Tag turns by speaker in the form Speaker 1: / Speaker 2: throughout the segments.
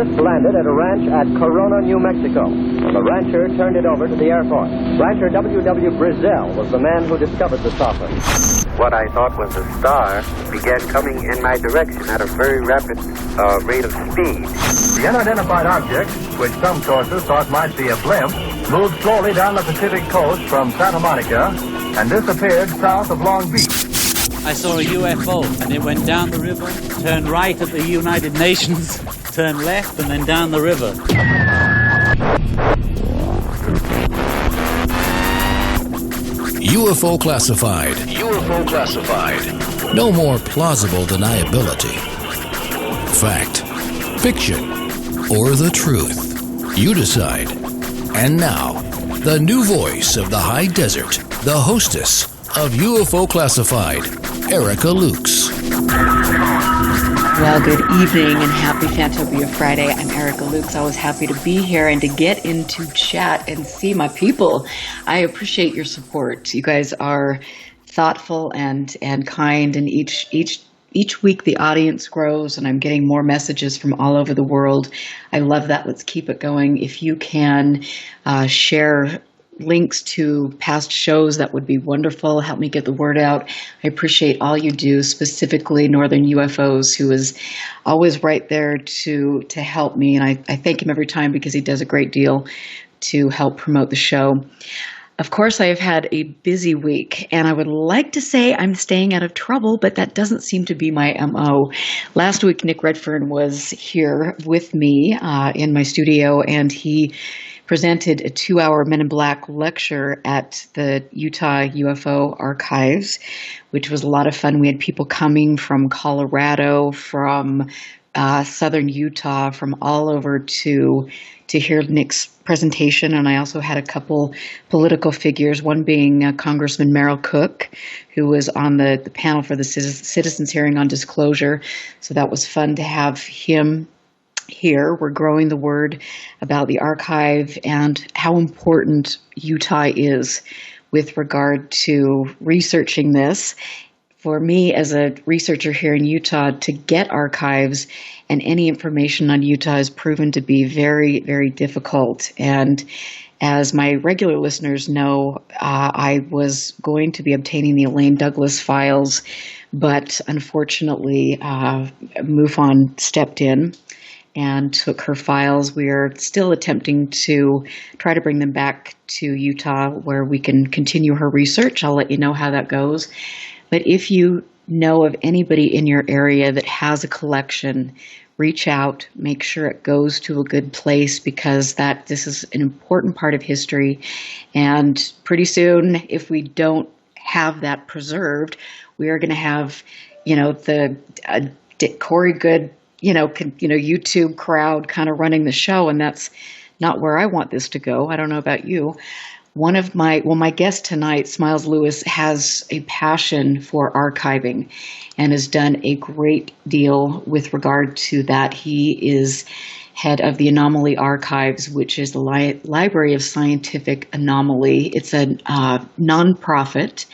Speaker 1: just landed at a ranch at Corona, New Mexico. The rancher turned it over to the Air Force. Rancher W.W. Brazil was the man who discovered the saucer.
Speaker 2: What I thought was a star began coming in my direction at a very rapid rate of speed.
Speaker 3: The unidentified object, which some sources thought might be a blimp, moved slowly down the Pacific coast from Santa Monica and disappeared south of Long Beach.
Speaker 4: I saw a UFO, and it went down the river, turned right at the United Nations, turned left, and then down the river.
Speaker 5: UFO Classified. UFO Classified. No more plausible deniability. Fact, fiction, or the truth. You decide. And now, the new voice of the high desert, the hostess of UFO Classified, Erica Lukes.
Speaker 6: Well, good evening and happy Fantopia Friday. I'm Erica Lukes. Always happy to be here and to get into chat and see my people. I appreciate your support. You guys are thoughtful and kind, and each week the audience grows, and I'm getting more messages from all over the world. I love that. Let's keep it going. If you can share links to past shows, that would be wonderful. Help me get the word out. I appreciate all you do, specifically Northern UFOs, who is always right there to help me. And I thank him every time because he does a great deal to help promote the show. Of course, I have had a busy week, and I would like to say I'm staying out of trouble, but that doesn't seem to be my MO. Last week, Nick Redfern was here with me in my studio, and he presented a 2-hour Men in Black lecture at the Utah UFO Archives, which was a lot of fun. We had people coming from Colorado, from southern Utah, from all over to hear Nick's presentation. And I also had a couple political figures, one being Congressman Merrill Cook, who was on the panel for the citizens hearing on disclosure. So that was fun to have him here. We're growing the word about the archive and how important Utah is with regard to researching this. For me, as a researcher here in Utah, to get archives and any information on Utah has proven to be very, very difficult. And as my regular listeners know, I was going to be obtaining the Elaine Douglas files, but unfortunately, Mufon stepped in and took her files. We are still attempting to try to bring them back to Utah where we can continue her research. I'll let you know how that goes. But if you know of anybody in your area that has a collection, reach out, make sure it goes to a good place, because this is an important part of history. And pretty soon, if we don't have that preserved, we are going to have, the Corey Good YouTube crowd kind of running the show, and that's not where I want this to go. I don't know about you. My guest tonight, Smiles Lewis, has a passion for archiving and has done a great deal with regard to that. He is head of the Anomaly Archives, which is the Library of Scientific Anomaly. It's a nonprofit,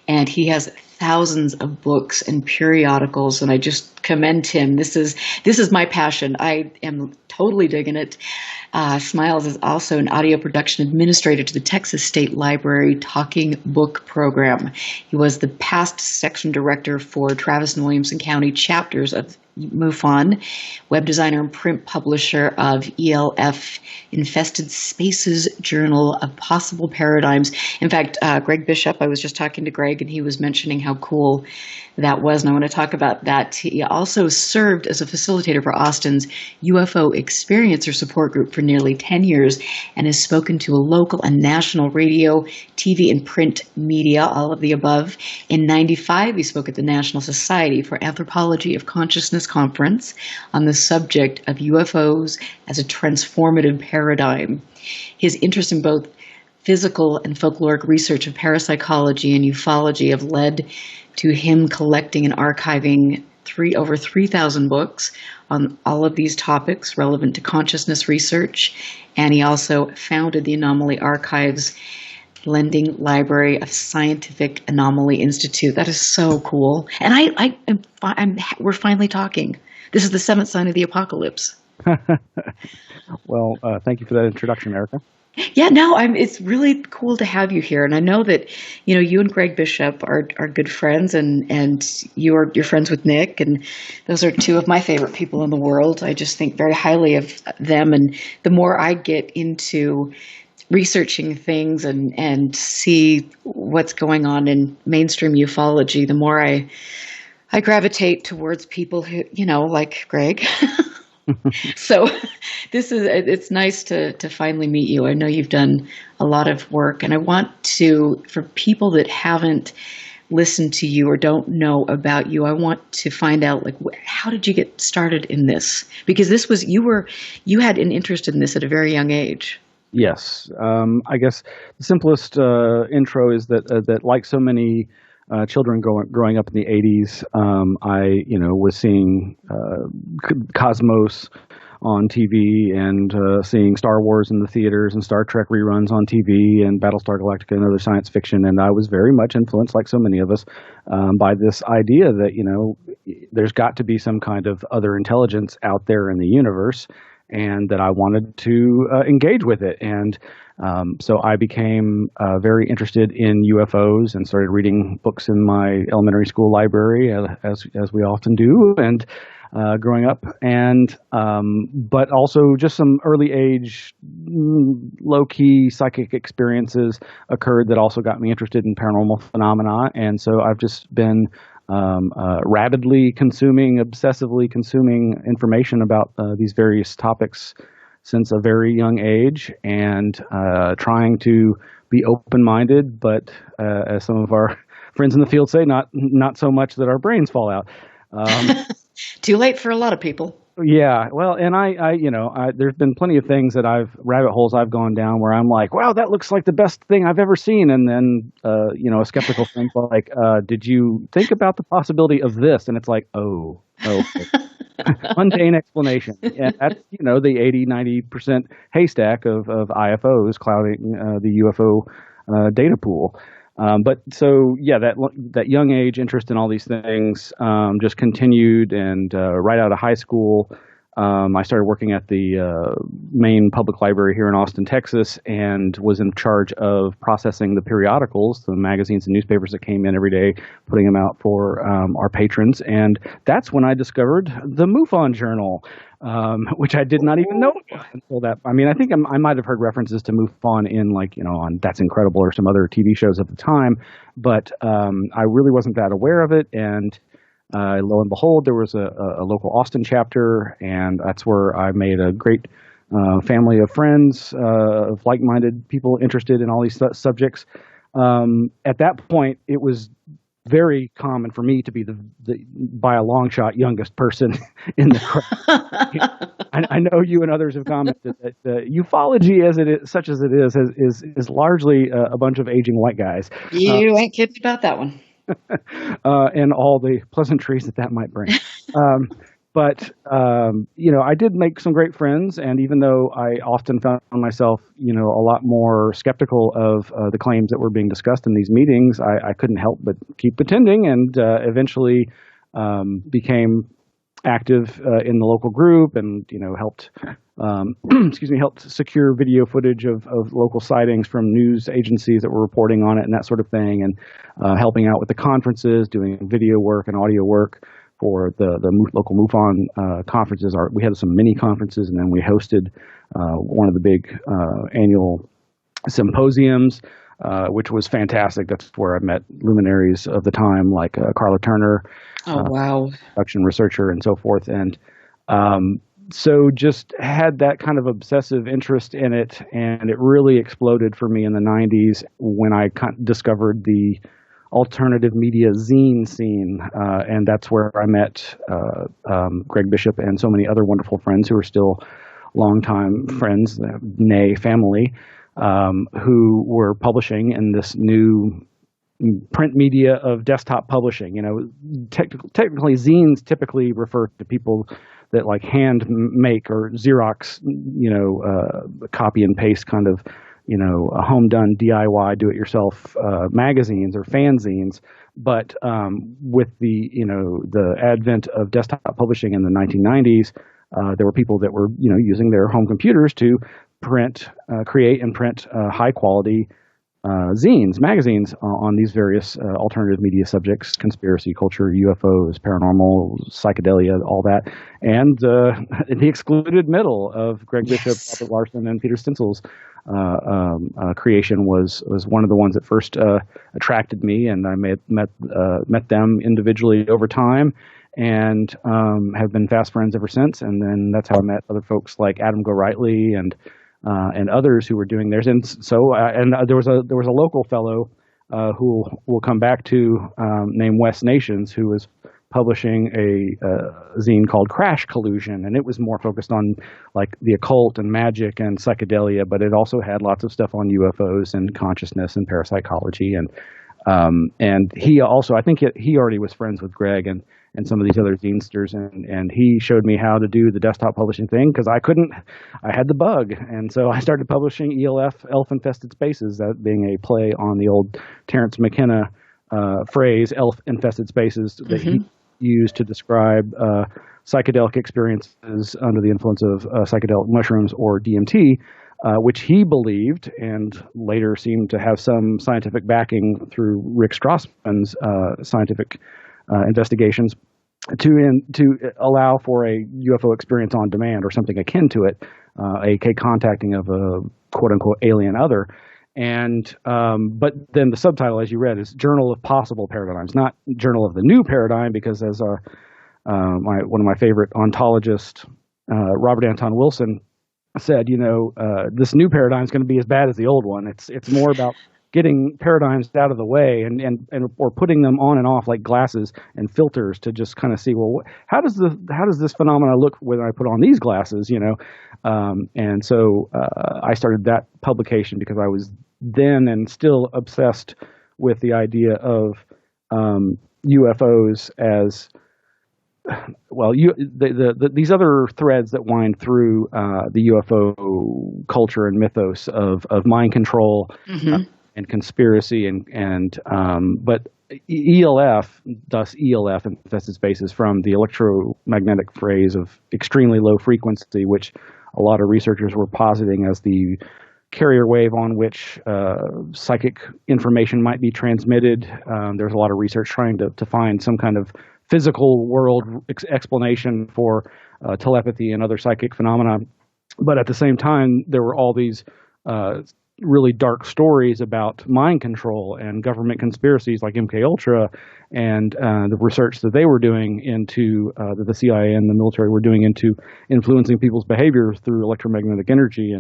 Speaker 6: and he has thousands of books and periodicals, and I just commend him. This is my passion. I am totally digging it. Smiles is also an audio production administrator to the Texas State Library Talking Book Program. He was the past section director for Travis and Williamson County chapters of Mufon, web designer and print publisher of ELF, Infested Spaces Journal of Possible Paradigms. In fact, Greg Bishop, I was just talking to Greg, and he was mentioning how cool that was, and I want to talk about that. He also served as a facilitator for Austin's UFO Experiencer Support Group for nearly 10 years and has spoken to a local and national radio, TV, and print media, all of the above. In '95, he spoke at the National Society for Anthropology of Consciousness Conference on the subject of UFOs as a transformative paradigm. His interest in both physical and folkloric research of parapsychology and ufology have led to him collecting and archiving over 3,000 books on all of these topics relevant to consciousness research. And he also founded the Anomaly Archives Lending Library of Scientific Anomaly Institute. That is so cool. And we're finally talking. This is the seventh sign of the apocalypse.
Speaker 7: Well, thank you for that introduction, Erica.
Speaker 6: Yeah, no, it's really cool to have you here. And I know that, you and Greg Bishop are good friends, and you're friends with Nick, and those are two of my favorite people in the world. I just think very highly of them. And the more I get into researching things and see what's going on in mainstream ufology, the more I gravitate towards people who, like Greg. So it's nice to finally meet you. I know you've done a lot of work, and I want to, for people that haven't listened to you or don't know about you, I want to find out, like, how did you get started in this? Because you had an interest in this at a very young age.
Speaker 7: Yes. I guess the simplest intro is that like so many children growing up in the 80s, I was seeing Cosmos on TV and seeing Star Wars in the theaters and Star Trek reruns on TV and Battlestar Galactica and other science fiction. And I was very much influenced, like so many of us, by this idea that, there's got to be some kind of other intelligence out there in the universe, and that I wanted to engage with it. And so I became very interested in UFOs and started reading books in my elementary school library, as we often do, and growing up. And but also just some early age, low-key psychic experiences occurred that also got me interested in paranormal phenomena. And so I've just been rabidly obsessively consuming information about these various topics since a very young age, and trying to be open-minded, but as some of our friends in the field say, not so much that our brains fall out.
Speaker 6: Too late for a lot of people.
Speaker 7: Yeah, well, and I there's been plenty of things rabbit holes I've gone down where I'm like, wow, that looks like the best thing I've ever seen. And then, a skeptical friend's like, did you think about the possibility of this? And it's like, oh. Mundane explanation. Yeah, that's, the 80-90% haystack of IFOs clouding the UFO data pool. But so, yeah, that young age interest in all these things just continued, and right out of high school, I started working at the main public library here in Austin, Texas, and was in charge of processing the periodicals, the magazines and newspapers that came in every day, putting them out for our patrons. And that's when I discovered the Mufon Journal, which I did not even know until that. I mean, I think I might have heard references to MUFON in, on That's Incredible or some other TV shows at the time, but I really wasn't that aware of it. And lo and behold, there was a local Austin chapter, and that's where I made a great family of friends, of like-minded people interested in all these subjects. At that point, it was very common for me to be the by a long shot youngest person in the crowd. I know you and others have commented that ufology, such as it is largely a bunch of aging white guys.
Speaker 6: You ain't kidding about that one.
Speaker 7: And all the pleasantries that might bring. But I did make some great friends, and even though I often found myself, a lot more skeptical of the claims that were being discussed in these meetings, I couldn't help but keep attending, and eventually became active in the local group, and helped helped secure video footage of local sightings from news agencies that were reporting on it and that sort of thing, and helping out with the conferences, doing video work and audio work for the local MUFON conferences. We had some mini conferences, and then we hosted one of the big annual symposiums, which was fantastic. That's where I met luminaries of the time, like Carla Turner,
Speaker 6: wow,
Speaker 7: production researcher, and so forth. And so just had that kind of obsessive interest in it, and it really exploded for me in the 90s when I discovered the alternative media zine scene, and that's where I met Greg Bishop and so many other wonderful friends who are still longtime friends, nay family, who were publishing in this new print media of desktop publishing. Technically zines typically refer to people that like hand make or Xerox, copy and paste kind of, a home done DIY do it yourself magazines or fanzines. But with the advent of desktop publishing in the 1990s, there were people that were, using their home computers to create and print high quality zines, magazines on these various alternative media subjects: conspiracy, culture, UFOs, paranormal, psychedelia, all that. And the excluded middle of Greg Bishop, Robert Larson, and Peter Stinsel's creation was one of the ones that first attracted me, and I met them individually over time, and have been fast friends ever since. And then that's how I met other folks like Adam Gorightly and others who were doing theirs. And so, there was a local fellow who we'll come back to, named Wes Nations, who was publishing a zine called Crash Collusion, and it was more focused on like the occult and magic and psychedelia, but it also had lots of stuff on UFOs and consciousness and parapsychology. And he also, I think he already was friends with Greg and some of these other zinesters, and he showed me how to do the desktop publishing thing, because I had the bug. And so I started publishing ELF, Elf Infested Spaces, that being a play on the old Terence McKenna phrase, Elf Infested Spaces, that he used to describe psychedelic experiences under the influence of psychedelic mushrooms or DMT, which he believed, and later seemed to have some scientific backing through Rick Strassman's scientific investigations, to allow for a UFO experience on demand or something akin to it, a contacting of a quote unquote alien other. And but then the subtitle, as you read, is Journal of Possible Paradigms, not Journal of the New Paradigm, because as one of my favorite ontologists, Robert Anton Wilson, said, this new paradigm is going to be as bad as the old one. It's more about getting paradigms out of the way and or putting them on and off like glasses and filters to just kind of see, well, how does this phenomena look when I put on these glasses, and so I started that publication because I was then and still obsessed with the idea of UFOs as well. These other threads that wind through the UFO culture and mythos of mind control. And conspiracy but ELF, thus ELF, Infested Spaces, from the electromagnetic phrase of extremely low frequency, which a lot of researchers were positing as the carrier wave on which psychic information might be transmitted. There's a lot of research trying to find some kind of physical world explanation for telepathy and other psychic phenomena. But at the same time, there were all these really dark stories about mind control and government conspiracies like MKUltra, and the research that they were doing into that the CIA and the military were doing into influencing people's behavior through electromagnetic energy.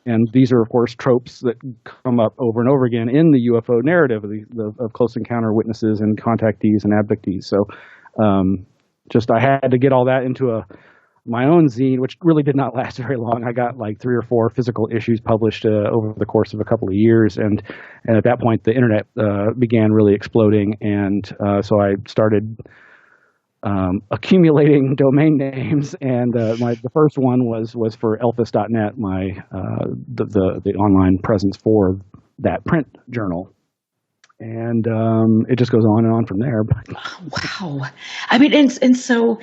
Speaker 7: And these are, of course, tropes that come up over and over again in the UFO narrative of close encounter witnesses and contactees and abductees. So I had to get all that into my own zine, which really did not last very long. I got like 3 or 4 physical issues published over the course of a couple of years, and at that point the internet began really exploding, and so I started accumulating domain names, and the first one was for elphis.net, my the online presence for that print journal. And it just goes on and on from there.
Speaker 6: Wow. I mean, and so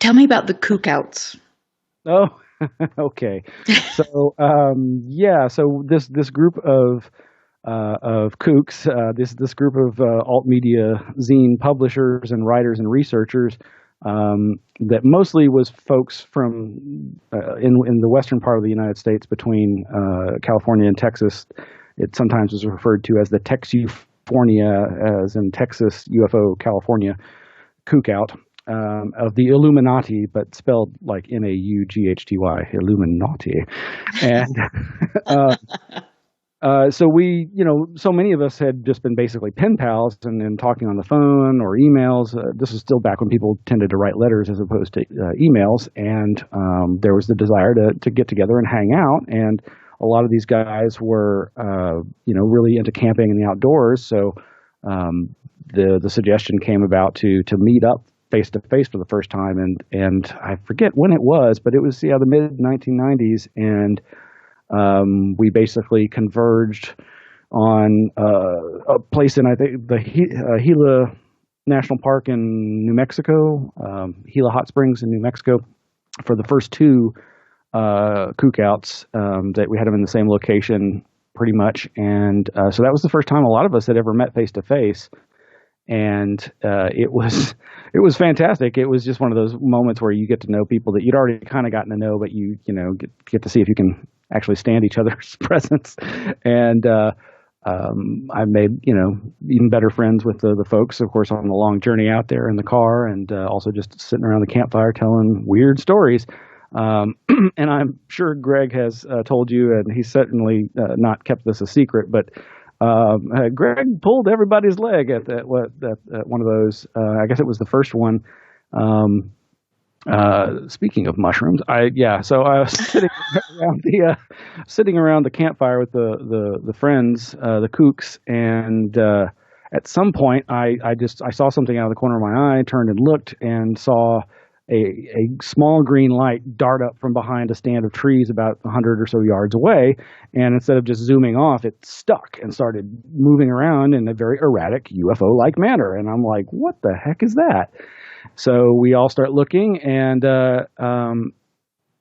Speaker 6: tell me about the kookouts.
Speaker 7: Oh, okay. So so this group of kooks, this group of alt media zine publishers and writers and researchers, that mostly was folks from in the western part of the United States, between California and Texas. It sometimes is referred to as the Texufornia, as in Texas, UFO, California, kookout. Of the Illuminati, but spelled like Naughty, Illuminati. And so we, so many of us had just been basically pen pals and talking on the phone or emails. This was still back when people tended to write letters as opposed to emails. And there was the desire to get together and hang out. And a lot of these guys were, really into camping in the outdoors. So the suggestion came about to meet up face to face for the first time, and I forget when it was, but it was the mid 1990s, and we basically converged on a place in, I think, the Gila National Park in New Mexico, Gila Hot Springs in New Mexico, for the first two kook outs, that we had them in the same location pretty much, and so that was the first time a lot of us had ever met face to face, and it was fantastic. It was just one of those moments where you get to know people that you'd already kind of gotten to know, but you get to see if you can actually stand each other's presence, and I made even better friends with the folks, of course, on the long journey out there in the car, and also just sitting around the campfire telling weird stories. And I'm sure Greg has told you, and he's certainly not kept this a secret, but Greg pulled everybody's leg at one of those. I guess it was the first one. Speaking of mushrooms, so I was sitting around the campfire with the friends, the kooks, and at some point I saw something out of the corner of my eye, turned and looked, and saw a small green light dart up from behind a stand of trees about 100 or so yards away, and instead of just zooming off, it stuck and started moving around in a very erratic UFO-like manner. And I'm like, what the heck is that? So we all start looking, and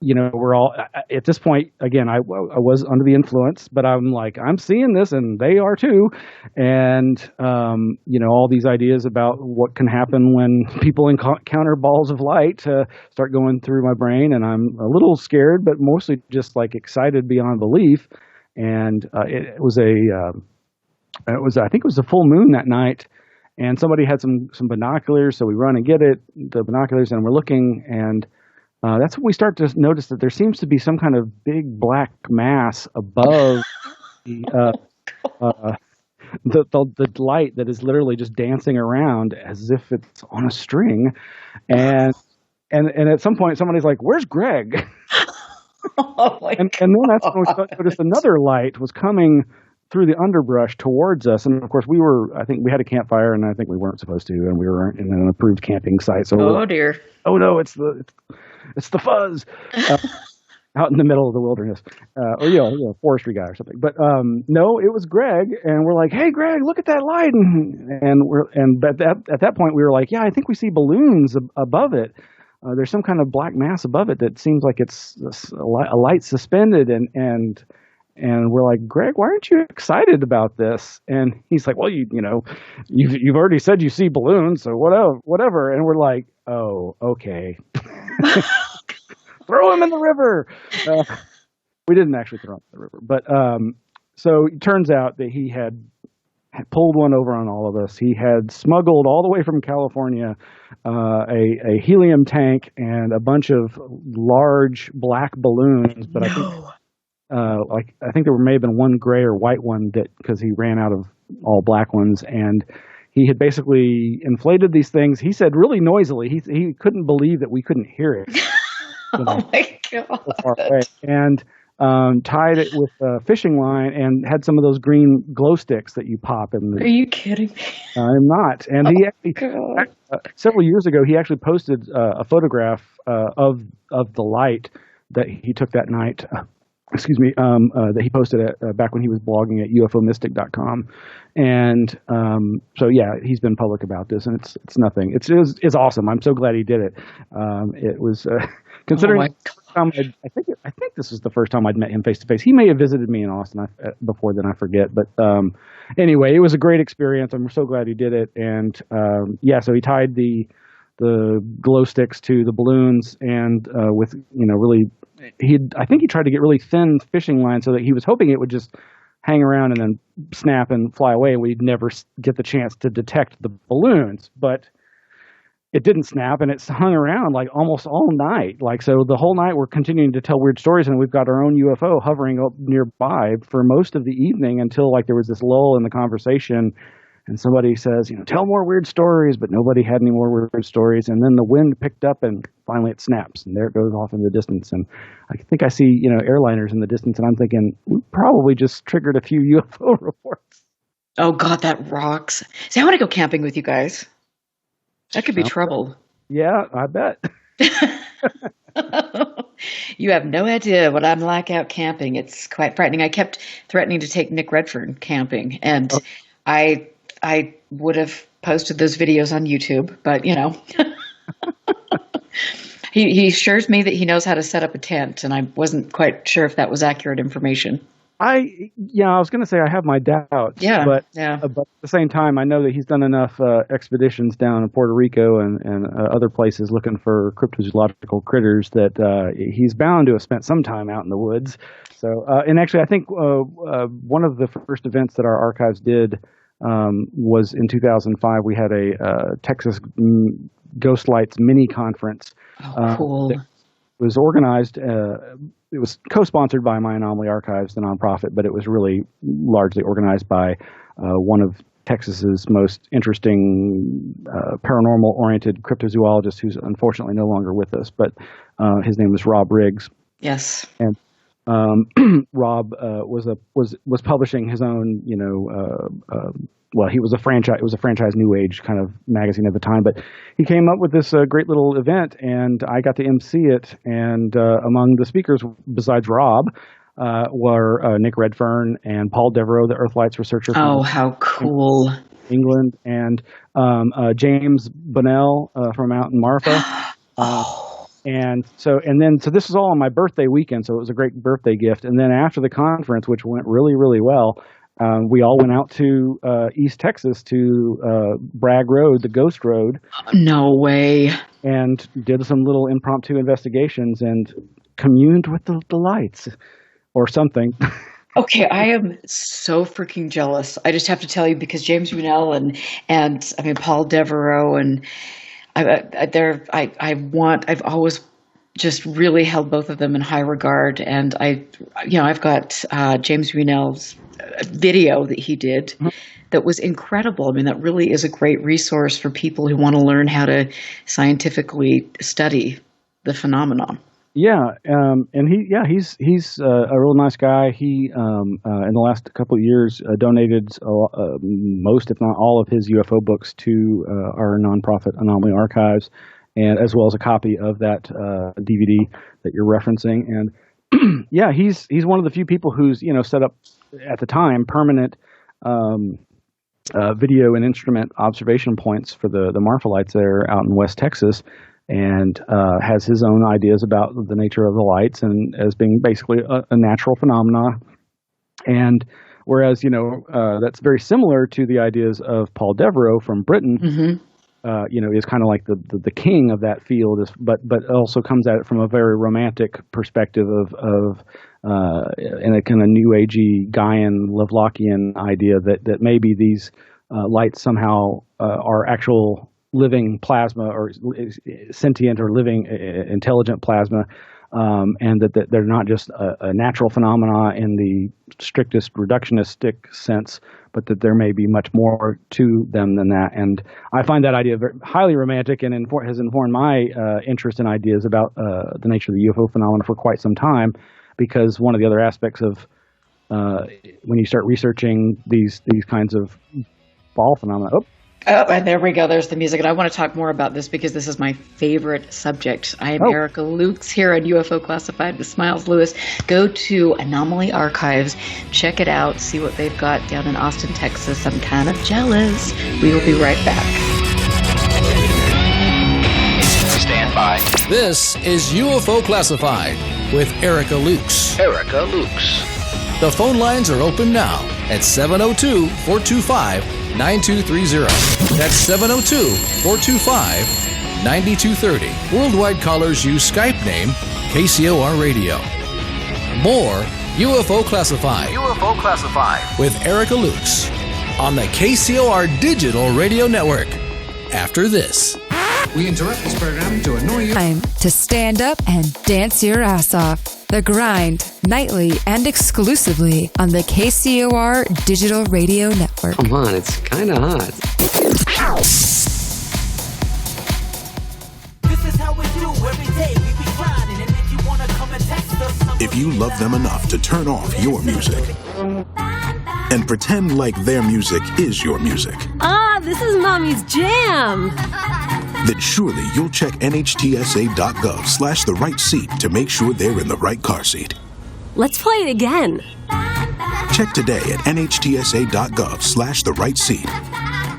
Speaker 7: we're all at this point. Again, I was under the influence, but I'm like, I'm seeing this, and they are too. And all these ideas about what can happen when people encounter balls of light start going through my brain, and I'm a little scared, but mostly just like excited beyond belief. And it was I think it was a full moon that night. And somebody had some binoculars, so we run and get the binoculars, and we're looking, and that's when we start to notice that there seems to be some kind of big black mass above the light that is literally just dancing around as if it's on a string, and at some point somebody's like, "Where's Greg?"
Speaker 6: Oh my
Speaker 7: and then that's when we noticed another light was coming through the underbrush towards us, and of course I think we had a campfire, and I think we weren't supposed to, and we were in an approved camping site. So
Speaker 6: oh dear,
Speaker 7: oh no, it's the fuzz out in the middle of the wilderness, or forestry guy or something. But no, it was Greg, and we're like, "Hey, Greg, look at that light!" But at that point we were like, "Yeah, I think we see balloons above it. There's some kind of black mass above it that seems like it's a light suspended." And we're like, "Greg, why aren't you excited about this?" And he's like, "Well, you've already said you see balloons, so whatever." And we're like, "Oh, okay." Throw him in the river. We didn't actually throw him in the river, but so it turns out that he had pulled one over on all of us. He had smuggled all the way from California a helium tank and a bunch of large black balloons, but I think there may have been one gray or white one because he ran out of all black ones, and he had basically inflated these things. He said really noisily. He couldn't believe that we couldn't hear it.
Speaker 6: Oh my god!
Speaker 7: So far away. And tied it with a fishing line and had some of those green glow sticks that you pop in.
Speaker 6: Are you kidding me?
Speaker 7: I'm not. And he actually, several years ago, he actually posted a photograph of the light that he took that night. That he posted back when he was blogging at ufomystic.com. And so, yeah, he's been public about this, and it's nothing. It's awesome. I'm so glad he did it. It was, considering I think this was the first time I'd met him face to face. He may have visited me in Austin before then, I forget. But anyway, it was a great experience. I'm so glad he did it. And so he tied the glow sticks to the balloons, and with really, I think he tried to get really thin fishing line so that he was hoping it would just hang around and then snap and fly away, and we'd never get the chance to detect the balloons. But it didn't snap, and it hung around like almost all night. So the whole night we're continuing to tell weird stories, and we've got our own UFO hovering up nearby for most of the evening until there was this lull in the conversation. And somebody says, tell more weird stories, but nobody had any more weird stories. And then the wind picked up, and finally it snaps, and there it goes off in the distance. And I think I see, airliners in the distance, and I'm thinking, we probably just triggered a few UFO reports.
Speaker 6: Oh, God, that rocks. See, I want to go camping with you guys. That could be trouble.
Speaker 7: Yeah, I bet.
Speaker 6: You have no idea what I'm like out camping. It's quite frightening. I kept threatening to take Nick Redfern camping, and I would have posted those videos on YouTube, but He assures me that he knows how to set up a tent, and I wasn't quite sure if that was accurate information.
Speaker 7: I was going to say I have my doubts. But at the same time, I know that he's done enough expeditions down in Puerto Rico and other places looking for cryptozoological critters that he's bound to have spent some time out in the woods. So, and actually, I think one of the first events that our archives did was in 2005. We had a Texas Ghost Lights mini conference.
Speaker 6: Oh, cool.
Speaker 7: It was organized. It was co-sponsored by My Anomaly Archives, the nonprofit, but it was really largely organized by one of Texas's most interesting paranormal-oriented cryptozoologists, who's unfortunately no longer with us. But his name was Rob Riggs.
Speaker 6: Yes.
Speaker 7: And Rob was publishing his own, well, he was a franchise. It was a franchise New Age kind of magazine at the time, but he came up with this great little event, and I got to MC it. And among the speakers, besides Rob, were Nick Redfern and Paul Devereaux, the Earthlights researcher.
Speaker 6: Oh, how cool!
Speaker 7: England, and James Bunnell from out in Marfa. And so this was all on my birthday weekend, so it was a great birthday gift. And then after the conference, which went really, really well, we all went out to East Texas to Bragg Road, the Ghost Road.
Speaker 6: No way.
Speaker 7: And did some little impromptu investigations and communed with the lights or something.
Speaker 6: Okay, I am so freaking jealous. I just have to tell you, because James Bunnell and I mean Paul Devereaux and I've always just really held both of them in high regard, and I've got James Bunnell's video that he did that was incredible. I mean, that really is a great resource for people who want to learn how to scientifically study the phenomenon.
Speaker 7: Yeah, and he's a real nice guy. He in the last couple of years donated most, if not all, of his UFO books to our nonprofit Anomaly Archives, and as well as a copy of that DVD that you're referencing. And yeah, he's one of the few people who's set up at the time permanent video and instrument observation points for the Marfa lights there out in West Texas. And has his own ideas about the nature of the lights and as being basically a natural phenomena. And whereas, that's very similar to the ideas of Paul Devereaux from Britain, is kind of like the king of that field, but also comes at it from a very romantic perspective of in a kind of new agey Gaian Lovelockian idea that maybe these lights somehow are actual living plasma or sentient or living intelligent plasma, and that they're not just a natural phenomena in the strictest reductionistic sense, but that there may be much more to them than that. And I find that idea very, highly romantic, and has informed my interest in ideas about the nature of the UFO phenomena for quite some time, because one of the other aspects of when you start researching these kinds of ball phenomena.
Speaker 6: Oh, and there we go. There's the music. And I want to talk more about this because this is my favorite subject. I am Erica Lukes here on UFO Classified with Smiles Lewis. Go to Anomaly Archives. Check it out. See what they've got down in Austin, Texas. I'm kind of jealous. We will be right back.
Speaker 5: Stand by. This is UFO Classified with Erica Lukes.
Speaker 8: Erica Lukes.
Speaker 5: The phone lines are open now at 702-425-9230. That's 702-425-9230. Worldwide callers use Skype name KCOR Radio. More UFO Classified.
Speaker 8: UFO Classified
Speaker 5: with Erica Lukes on the KCOR Digital Radio Network. After this.
Speaker 9: We interrupt this program to annoy you.
Speaker 10: Time to stand up and dance your ass off. The Grind, nightly and exclusively on the KCOR Digital Radio Network.
Speaker 11: Come on, it's kind of hot.
Speaker 12: This is how we do every day. We be grinding, and if you want to come and text us,
Speaker 13: if you love them enough to turn off your music and pretend like their music is your music.
Speaker 14: This is Mommy's jam.
Speaker 13: Then surely you'll check nhtsa.gov/the right seat to make sure they're in the right car seat.
Speaker 14: Let's play it again.
Speaker 13: Check today at nhtsa.gov/the right seat.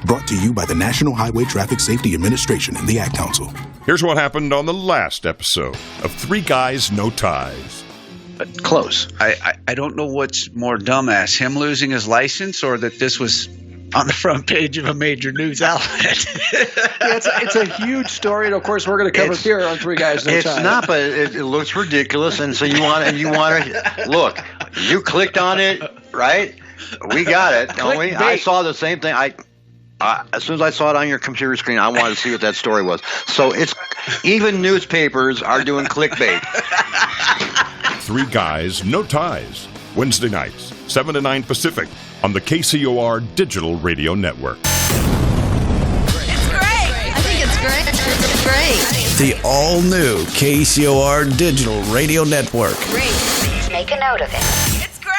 Speaker 13: Brought to you by the National Highway Traffic Safety Administration and the Ad Council.
Speaker 11: Here's what happened on the last episode of Three Guys, No Ties.
Speaker 15: Close. I don't know what's more dumbass, him losing his license or that this was on the front page of a major news outlet.
Speaker 16: It's a huge story, and of course we're going to cover it here on Three Guys No Ties.
Speaker 17: It's not, but it looks ridiculous, and so you want to look. You clicked on it, right? We got it, don't we? I saw the same thing. As soon as I saw it on your computer screen, I wanted to see what that story was. So it's even newspapers are doing clickbait.
Speaker 11: Three Guys, No Ties. Wednesday nights, 7 to 9 Pacific on the KCOR Digital Radio Network.
Speaker 18: It's great. I think it's great. It's great.
Speaker 5: The all-new KCOR Digital Radio Network.
Speaker 18: Great. Make a note of it. It's great.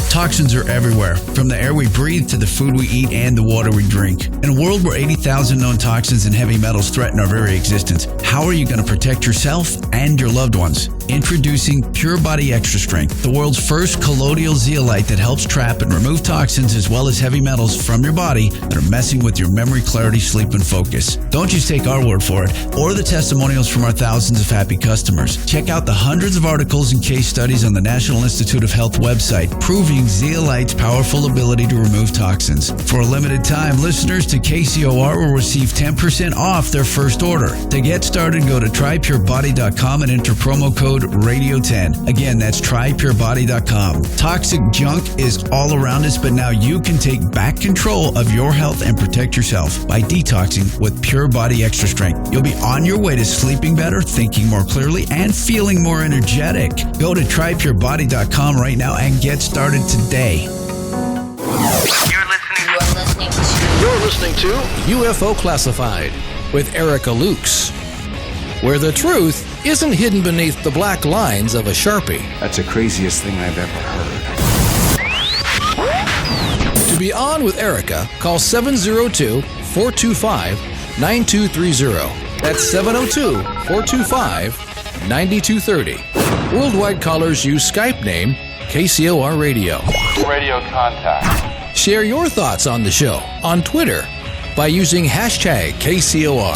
Speaker 19: Toxins are everywhere, from the air we breathe to the food we eat and the water we drink. In a world where 80,000 known toxins and heavy metals threaten our very existence, how are you going to protect yourself and your loved ones? Introducing Pure Body Extra Strength, the world's first colloidal zeolite that helps trap and remove toxins as well as heavy metals from your body that are messing with your memory, clarity, sleep, and focus. Don't just take our word for it or the testimonials from our thousands of happy customers. Check out the hundreds of articles and case studies on the National Institute of Health website proving zeolite's powerful ability to remove toxins. For a limited time, listeners to KCOR will receive 10% off their first order. To get started, go to trypurebody.com and enter promo code RADIO10. Again, that's trypurebody.com. Toxic junk is all around us, but now you can take back control of your health and protect yourself by detoxing with Pure Body Extra Strength. You'll be on your way to sleeping better, thinking more clearly, and feeling more energetic. Go to trypurebody.com right now and get started today.
Speaker 8: You're listening to
Speaker 5: UFO Classified with Erica Lukes, where the truth isn't hidden beneath the black lines of a Sharpie.
Speaker 20: That's the craziest thing I've ever heard.
Speaker 5: To be on with Erica, call 702-425-9230. That's 702-425-9230. Worldwide callers use Skype name KCOR Radio.
Speaker 21: Radio contact.
Speaker 5: Share your thoughts on the show on Twitter by using hashtag KCOR.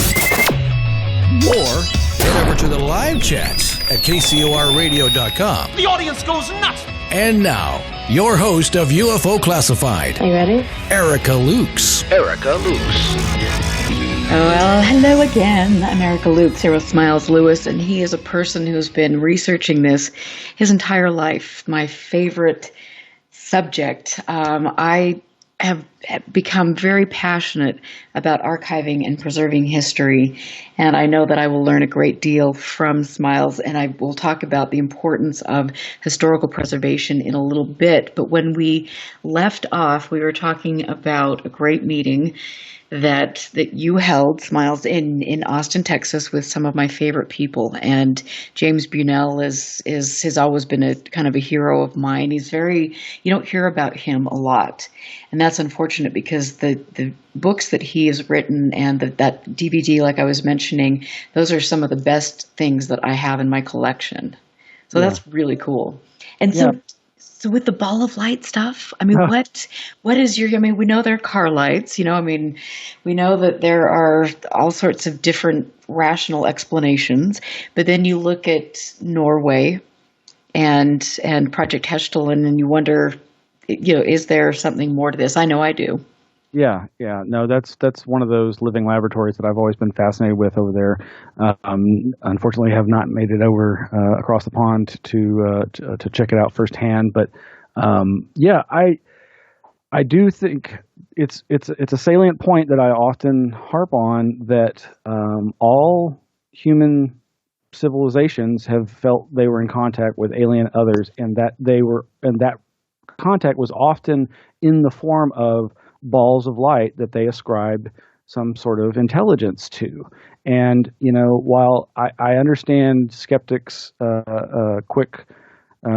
Speaker 5: Or head over to the live chats at KCORradio.com.
Speaker 12: The audience goes nuts.
Speaker 5: And now, your host of UFO Classified.
Speaker 6: Are you ready?
Speaker 5: Erica Lukes.
Speaker 8: Erica Lukes.
Speaker 6: Well, hello again. I'm Erica Lukes here with Smiles Lewis, and he is a person who's been researching this his entire life. My favorite subject. I have become very passionate about archiving and preserving history, and I know that I will learn a great deal from Smiles, and I will talk about the importance of historical preservation in a little bit. But when we left off, we were talking about a great meeting that you held, Smiles, in Austin, Texas, with some of my favorite people. And James Bunnell has always been a kind of a hero of mine. He's you don't hear about him a lot. And that's unfortunate because the books that he has written and that DVD, like I was mentioning, those are some of the best things that I have in my collection. So that's really cool. And so with the ball of light stuff, I mean, what is your, I mean, we know there are car lights, I mean, we know that there are all sorts of different rational explanations, but then you look at Norway and Project Hestelin and you wonder, is there something more to this? I know I do.
Speaker 7: Yeah. No, that's one of those living laboratories that I've always been fascinated with over there. Unfortunately, have not made it over across the pond to check it out firsthand. But I do think it's a salient point that I often harp on, that all human civilizations have felt they were in contact with alien others, and that that contact was often in the form of balls of light that they ascribed some sort of intelligence to. And, while I understand skeptics' quick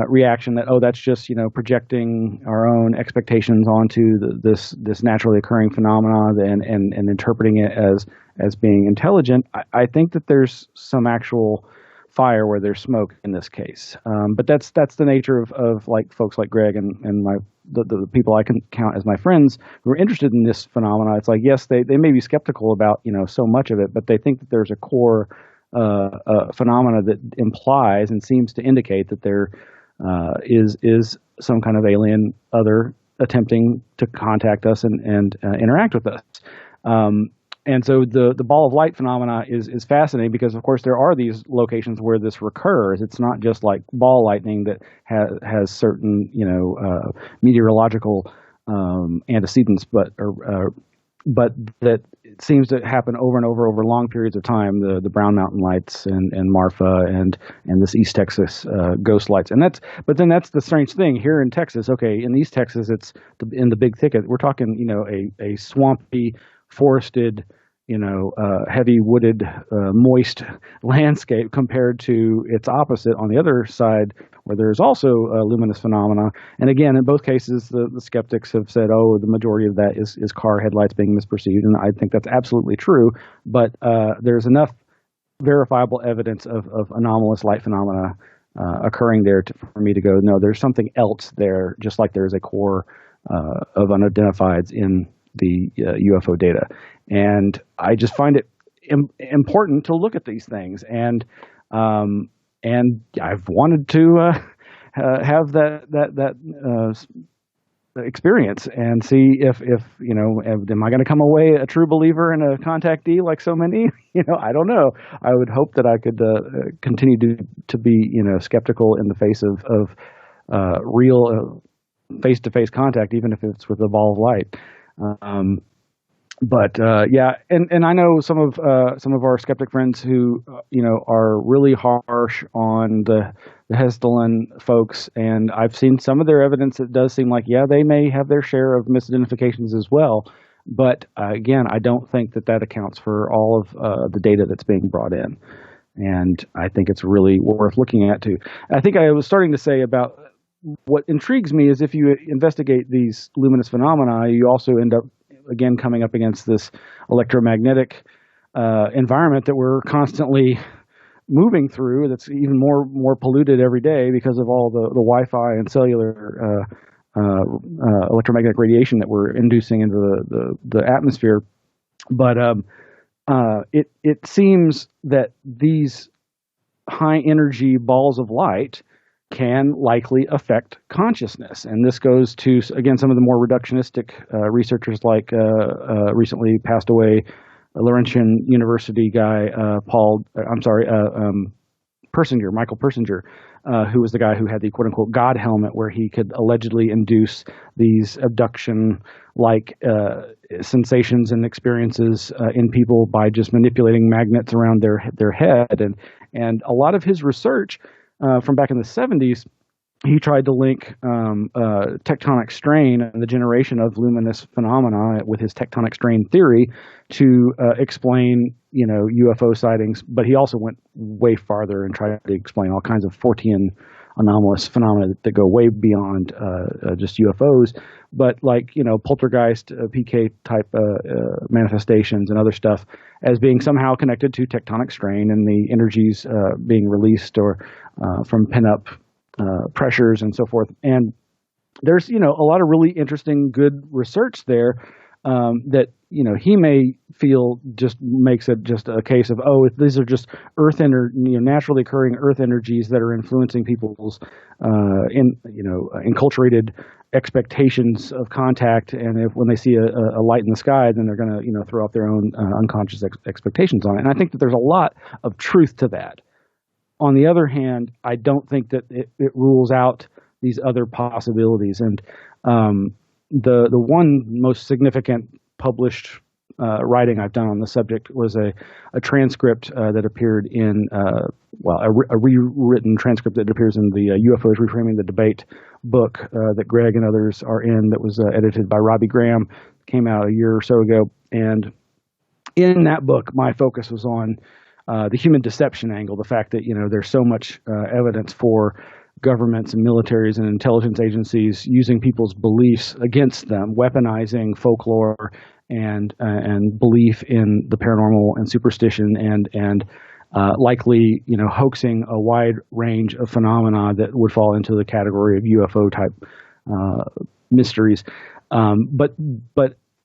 Speaker 7: reaction that, that's just, projecting our own expectations onto this naturally occurring phenomena and interpreting it as being intelligent, I think that there's some actual fire where there's smoke in this case. But that's the nature of like folks like Greg and the people I can count as my friends who are interested in this phenomena. It's like, yes, they may be skeptical about, so much of it, but they think that there's a core phenomena that implies and seems to indicate that there is some kind of alien other attempting to contact us and interact with us. And so the ball of light phenomena is fascinating because, of course, there are these locations where this recurs. It's not just like ball lightning that has certain, meteorological antecedents, but that it seems to happen over and over long periods of time. The Brown Mountain lights and Marfa and this East Texas ghost lights, but then that's the strange thing here in Texas. Okay, in East Texas, it's in the big thicket. We're talking, a swampy, forested, heavy wooded, moist landscape compared to its opposite on the other side, where there's also luminous phenomena. And again, in both cases, the skeptics have said, oh, the majority of that is car headlights being misperceived. And I think that's absolutely true. But there's enough verifiable evidence of anomalous light phenomena occurring there for me to go, no, there's something else there, just like there's a core of unidentifieds in the UFO data. And I just find it important to look at these things. And I've wanted to have that experience and see if am I going to come away a true believer and a contactee like so many? I don't know. I would hope that I could continue to be skeptical in the face of real face-to-face contact, even if it's with a ball of light. Yeah, and I know some of our skeptic friends who are really harsh on the Hestelin folks, and I've seen some of their evidence that does seem like, yeah, they may have their share of misidentifications as well. But again, I don't think that accounts for all of the data that's being brought in, and I think it's really worth looking at too. I think I was starting to say about what intrigues me is if you investigate these luminous phenomena, you also end up again coming up against this electromagnetic environment that we're constantly moving through. That's even more polluted every day because of all the Wi-Fi and cellular electromagnetic radiation that we're inducing into the atmosphere. But it seems that these high energy balls of light can likely affect consciousness. And this goes to, again, some of the more reductionistic researchers like recently passed away Laurentian University guy, Michael Persinger, who was the guy who had the quote-unquote God helmet, where he could allegedly induce these abduction-like sensations and experiences in people by just manipulating magnets around their head. And a lot of his research from back in the 70s, he tried to link tectonic strain and the generation of luminous phenomena with his tectonic strain theory to explain, UFO sightings. But he also went way farther and tried to explain all kinds of Fortean anomalous phenomena that go way beyond just UFOs. But like, poltergeist, PK type manifestations and other stuff as being somehow connected to tectonic strain and the energies being released or from pin-up pressures and so forth. And there's, a lot of really interesting, good research there that, he may feel just makes it just a case of, oh, these are just naturally occurring earth energies that are influencing people's enculturated expectations of contact. And when they see a light in the sky, then they're going to, throw up their own unconscious expectations on it. And I think that there's a lot of truth to that. On the other hand, I don't think that it rules out these other possibilities. And the one most significant published writing I've done on the subject was a transcript that appeared in, a rewritten transcript that appears in the UFOs Reframing the Debate book that Greg and others are in, that was edited by Robbie Graham, came out a year or so ago. And in that book, my focus was on the human deception angle, the fact that, there's so much evidence for governments and militaries and intelligence agencies using people's beliefs against them, weaponizing folklore and belief in the paranormal and superstition and likely, hoaxing a wide range of phenomena that would fall into the category of UFO type mysteries. But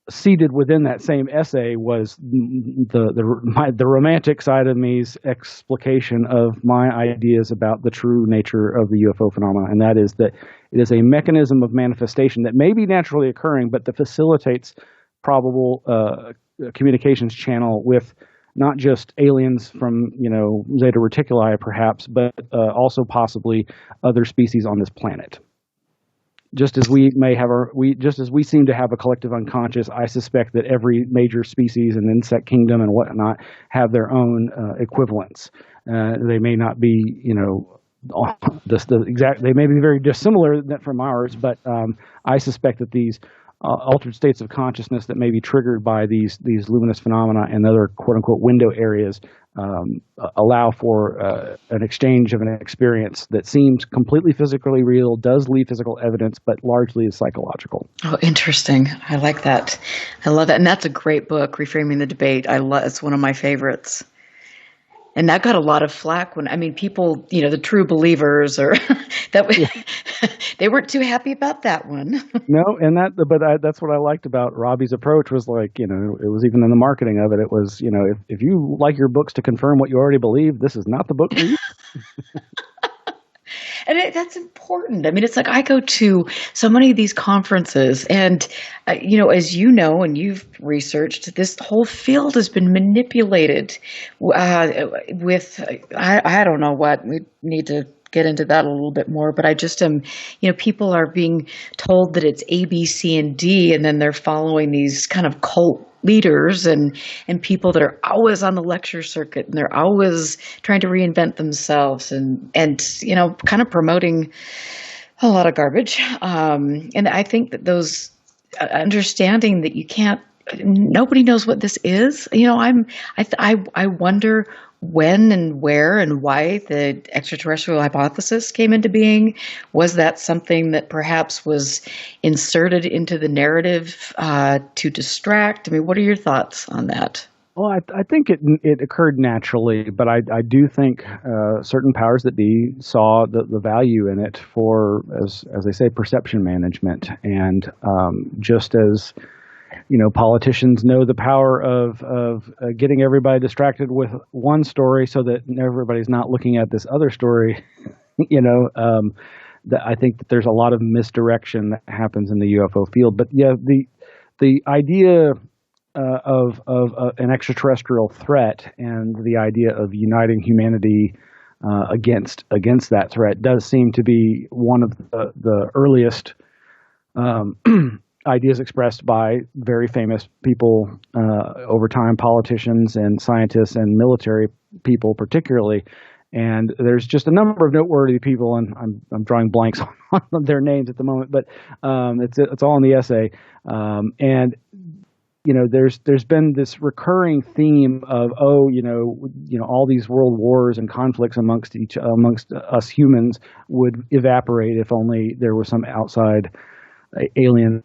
Speaker 7: seated within that same essay was the romantic side of me's explication of my ideas about the true nature of the UFO phenomena, and that is that it is a mechanism of manifestation that may be naturally occurring, but that facilitates probable communications channel with not just aliens from, Zeta Reticuli, perhaps, but also possibly other species on this planet. Just as we seem to have a collective unconscious, I suspect that every major species and insect kingdom and whatnot have their own equivalents. They may not be, they may be very dissimilar from ours, but I suspect that these altered states of consciousness that may be triggered by these luminous phenomena and other quote-unquote window areas allow for an exchange of an experience that seems completely physically real, does leave physical evidence, but largely is psychological.
Speaker 6: Oh, interesting. I like that. I love that. And that's a great book, Reframing the Debate. It's one of my favorites. And that got a lot of flack people, the true believers they weren't too happy about that one.
Speaker 7: No, that's what I liked about Robbie's approach was it was even in the marketing of it. It was, if you like your books to confirm what you already believe, this is not the book for you.
Speaker 6: And that's important. It's like I go to so many of these conferences and, as you know, and you've researched, this whole field has been manipulated with, I don't know what, we need to get into that a little bit more, but I just am, people are being told that it's A, B, C, and D, and then they're following these kind of cult leaders and people that are always on the lecture circuit and they're always trying to reinvent themselves and kind of promoting a lot of garbage. And I think that those understanding that nobody knows what this is. I wonder when and where and why the extraterrestrial hypothesis came into being. Was that something that perhaps was inserted into the narrative to distract? What are your thoughts on that?
Speaker 7: Well, I think it occurred naturally, but I do think certain powers that be saw the value in it for, as they say, perception management. And just as politicians know the power of getting everybody distracted with one story so that everybody's not looking at this other story, that I think that there's a lot of misdirection that happens in the UFO field. But yeah, the idea of an extraterrestrial threat and the idea of uniting humanity against that threat does seem to be one of the earliest ideas expressed by very famous people over time, politicians and scientists and military people particularly. And there's just a number of noteworthy people, and I'm drawing blanks on their names at the moment, but it's all in the essay. And there's been this recurring theme of all these world wars and conflicts amongst us humans would evaporate if only there was some outside alien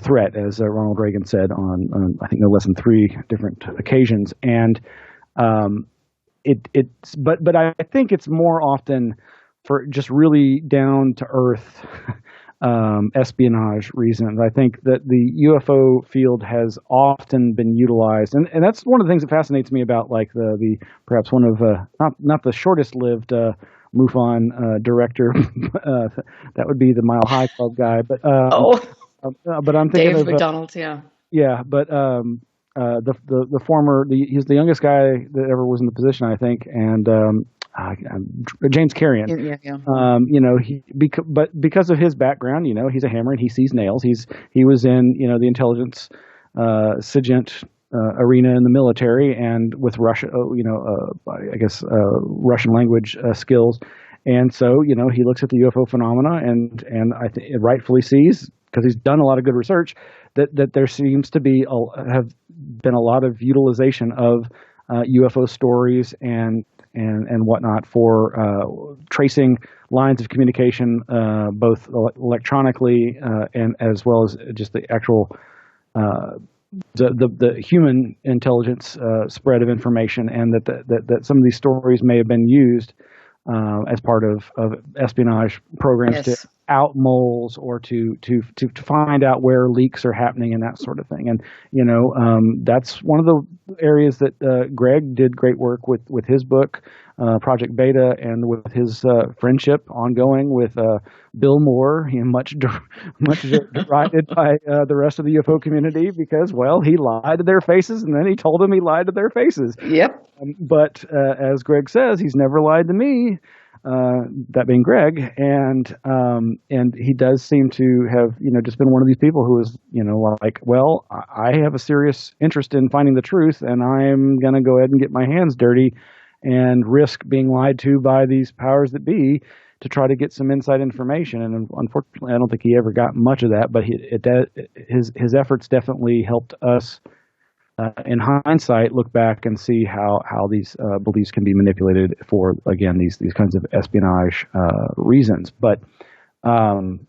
Speaker 7: threat, as Ronald Reagan said on I think no less than 3 different occasions. And but I think it's more often for just really down to earth espionage reasons. I think that the UFO field has often been utilized, and that's one of the things that fascinates me about the perhaps one of not the shortest lived Mufon director. That would be the Mile High Club guy, but but I'm thinking
Speaker 6: Dave
Speaker 7: of
Speaker 6: McDonald, yeah.
Speaker 7: Yeah, but the former he's the youngest guy that ever was in the position, I think, and James Carrion.
Speaker 6: Yeah.
Speaker 7: But because of his background, he's a hammer and he sees nails. He was in the intelligence SIGINT arena in the military and with Russia, I guess Russian language skills, and so he looks at the UFO phenomena and I think it rightfully sees, because he's done a lot of good research, that there seems to be have been a lot of utilization of UFO stories and whatnot for tracing lines of communication, both electronically and as well as just the actual the human intelligence spread of information, and that some of these stories may have been used as part of espionage programs to out moles or to find out where leaks are happening and that sort of thing. And that's one of the areas that Greg did great work with his book, Project Beta, and with his friendship ongoing with Bill Moore, much derided by the rest of the UFO community because, well, he lied to their faces, and then he told them he lied to their faces.
Speaker 6: Yep.
Speaker 7: But as Greg says, he's never lied to me. That being Greg, and he does seem to have just been one of these people who is like, well, I have a serious interest in finding the truth, and I'm gonna go ahead and get my hands dirty and risk being lied to by these powers that be to try to get some inside information. And unfortunately, I don't think he ever got much of that, but his efforts definitely helped us. In hindsight, look back and see how these beliefs can be manipulated for, again, these kinds of espionage reasons. But and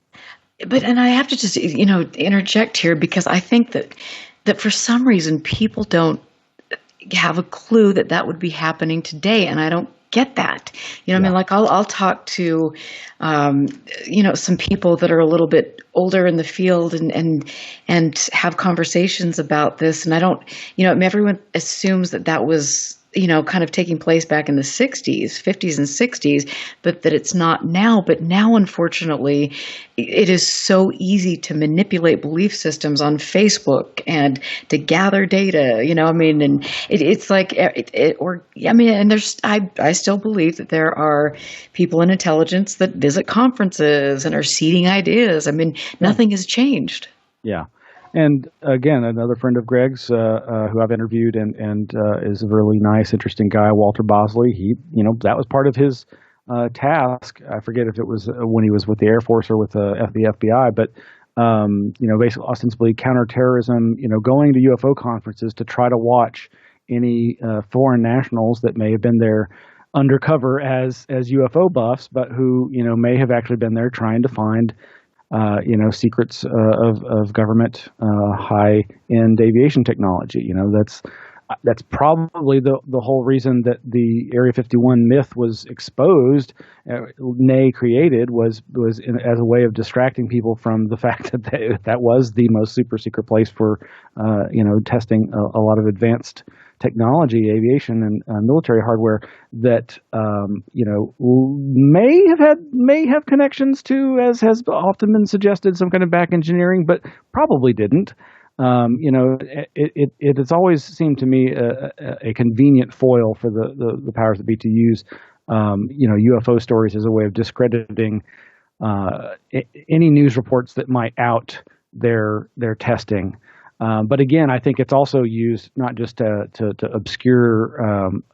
Speaker 6: I have to just interject here, because I think that for some reason people don't have a clue that would be happening today, and I don't get that. I mean, like I'll talk to some people that are a little bit older in the field and have conversations about this, and I don't, everyone assumes that was kind of taking place back in the 60s, 50s and 60s, but that it's not now. But now, unfortunately, it is so easy to manipulate belief systems on Facebook and to gather data, and it's like, and I still believe that there are people in intelligence that visit conferences and are seeding ideas. I mean, nothing has changed.
Speaker 7: Yeah. And again, another friend of Greg's who I've interviewed and is a really nice, interesting guy, Walter Bosley. He, that was part of his task. I forget if it was when he was with the Air Force or with the FBI, but basically ostensibly counterterrorism. Going to UFO conferences to try to watch any foreign nationals that may have been there undercover as UFO buffs, but who may have actually been there trying to find. Secrets of government high-end aviation technology. That's probably the whole reason that the Area 51 myth was exposed, nay created, was as a way of distracting people from the fact that that was the most super secret place for testing a lot of advanced technology, aviation and military hardware that may have connections to, as has often been suggested, some kind of back engineering, but probably didn't. It has always seemed to me a convenient foil for the powers that be to use UFO stories as a way of discrediting any news reports that might out their testing. But again, I think it's also used not just to obscure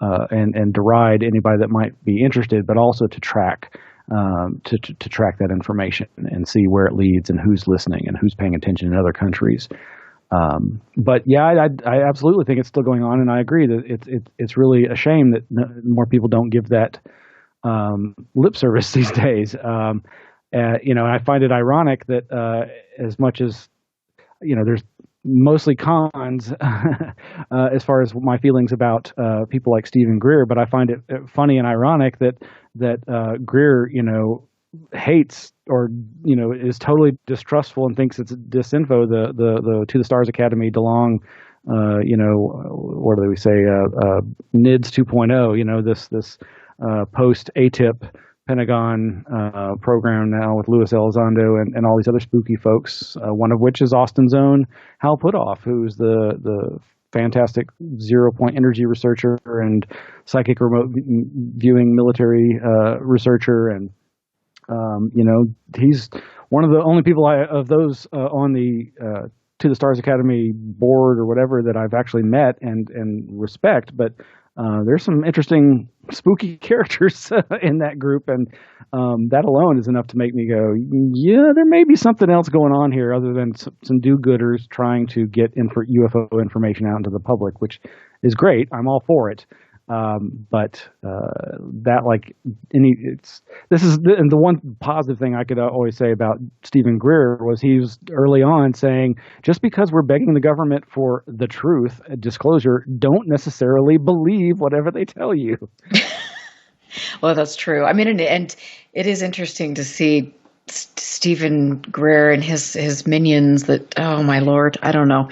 Speaker 7: and deride anybody that might be interested, but also to track to track that information and see where it leads and who's listening and who's paying attention in other countries. But yeah, I absolutely think it's still going on, and I agree that it's really a shame that more people don't give that lip service these days. I find it ironic that as much as there's mostly cons as far as my feelings about people like Stephen Greer, but I find it funny and ironic that Greer, hates or is totally distrustful and thinks it's disinfo. The To the Stars Academy, DeLong, what do we say, NIDS 2.0. This post ATIP Pentagon program now with Louis Elizondo and all these other spooky folks, one of which is Austin's own Hal Puthoff, who's the fantastic zero-point energy researcher and psychic remote viewing military researcher. And, he's one of the only people of those on the To the Stars Academy board or whatever that I've actually met and respect. But there's some interesting spooky characters in that group, and that alone is enough to make me go, yeah, there may be something else going on here other than some do-gooders trying to get UFO information out into the public, which is great. I'm all for it. But that, like this is the one positive thing I could always say about Stephen Greer was he was early on saying, just because we're begging the government for the truth, disclosure, don't necessarily believe whatever they tell you.
Speaker 6: Well, that's true. I mean, and it is interesting to see Stephen Greer and his minions that, oh my Lord, I don't know.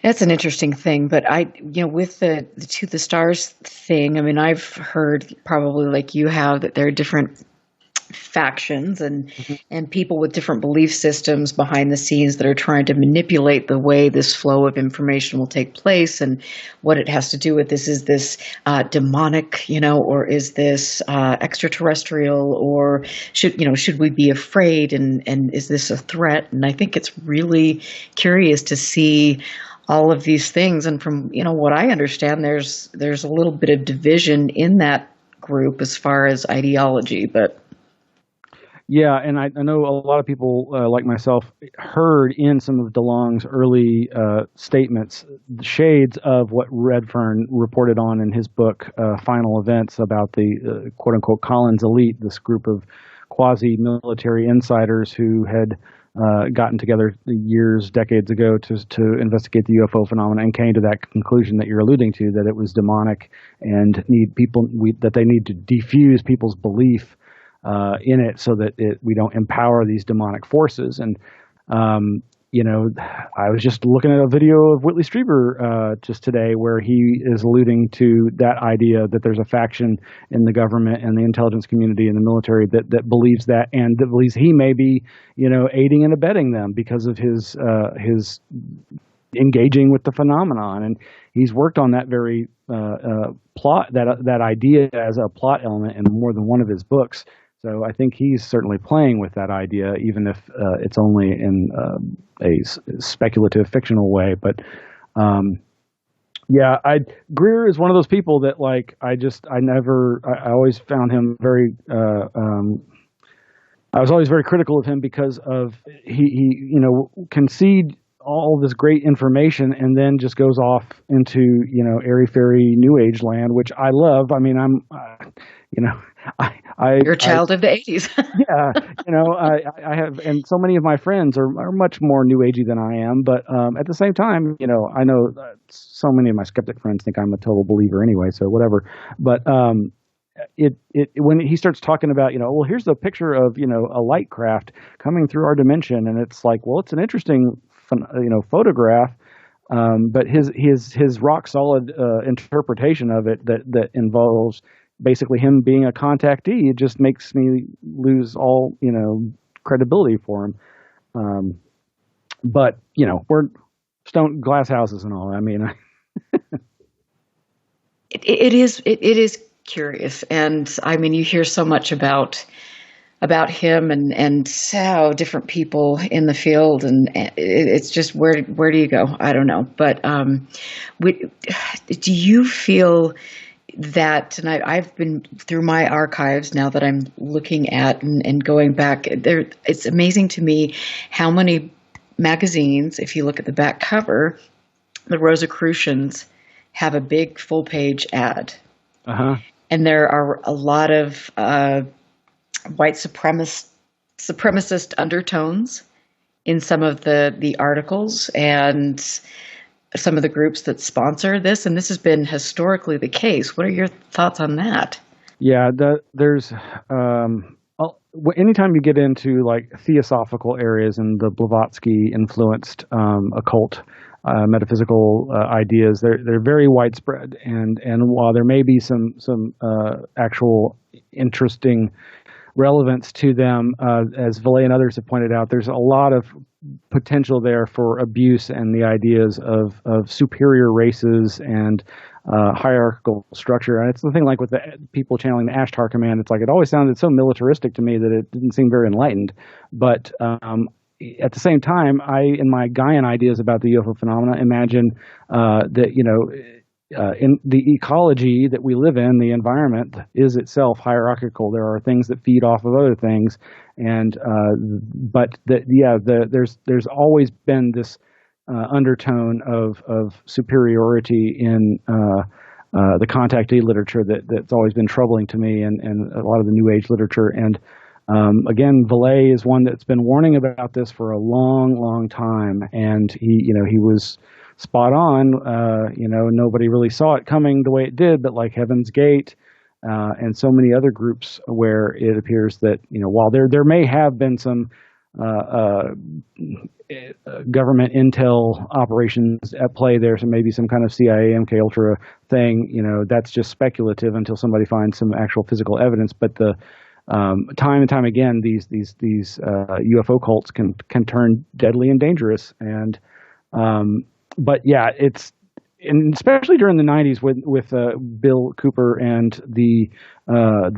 Speaker 6: That's an interesting thing, but with the To the Stars thing, I mean, I've heard probably like you have that there are different factions and people with different belief systems behind the scenes that are trying to manipulate the way this flow of information will take place and what it has to do with this. Is this demonic, or is this extraterrestrial, or should we be afraid, and is this a threat? And I think it's really curious to see all of these things. And from, what I understand, there's a little bit of division in that group as far as ideology, but
Speaker 7: yeah, and I know a lot of people like myself heard in some of DeLong's early statements the shades of what Redfern reported on in his book, Final Events, about the quote-unquote Collins elite, this group of quasi-military insiders who had gotten together decades ago to investigate the UFO phenomena and came to that conclusion that you're alluding to, that it was demonic and that they need to defuse people's belief in it so that we don't empower these demonic forces. And, I was just looking at a video of Whitley Strieber just today where he is alluding to that idea that there's a faction in the government and the intelligence community and the military that believes that, and that believes he may be, aiding and abetting them because of his engaging with the phenomenon. And he's worked on that very plot, that idea as a plot element in more than one of his books. So I think he's certainly playing with that idea, even if it's only in a speculative, fictional way. But Greer is one of those people that, like, I always found him very. I was always very critical of him because of he concede all this great information and then just goes off into airy-fairy New Age land, which I love. I mean,
Speaker 6: you're a child of the 80s.
Speaker 7: Yeah, I have, and so many of my friends are much more New Agey than I am. But at the same time, I know so many of my skeptic friends think I'm a total believer anyway. So whatever. But when he starts talking about, well, here's the picture of a light craft coming through our dimension, and it's like, well, it's an interesting photograph. But his rock solid interpretation of it that involves basically him being a contactee, it just makes me lose all credibility for him. But we're stone glass houses and all. I mean,
Speaker 6: it is curious, and I mean, you hear so much about him and how different people in the field, and it's just where do you go? I don't know. But do you feel that, and I've been through my archives now that I'm looking at and going back there, it's amazing to me how many magazines, if you look at the back cover, the Rosicrucians have a big full page ad. And there are a lot of white supremacist undertones in some of the articles and some of the groups that sponsor this, and this has been historically the case. What are your thoughts on that?
Speaker 7: Yeah, there's anytime you get into like theosophical areas and the Blavatsky influenced occult metaphysical ideas, they're very widespread, and while there may be some actual interesting relevance to them, as Valet and others have pointed out, there's a lot of potential there for abuse and the ideas of superior races and hierarchical structure. And it's the thing, like with the people channeling the Ashtar command, it's like it always sounded so militaristic to me that it didn't seem very enlightened. But at the same time, in my Gaian ideas about the UFO phenomena, imagine that in the ecology that we live in, the environment is itself hierarchical. There are things that feed off of other things, and there's always been this undertone of superiority in the contactee literature that's always been troubling to me, and a lot of the New Age literature. And again, Vallée is one that's been warning about this for a long, long time, and he was spot on. Nobody really saw it coming the way it did, but like Heaven's Gate and so many other groups where it appears that while there may have been some government intel operations at play there, so maybe some kind of CIA MK Ultra thing, that's just speculative until somebody finds some actual physical evidence. But the time and time again, these UFO cults can turn deadly and dangerous. And but yeah, and especially during the 90s with Bill Cooper and the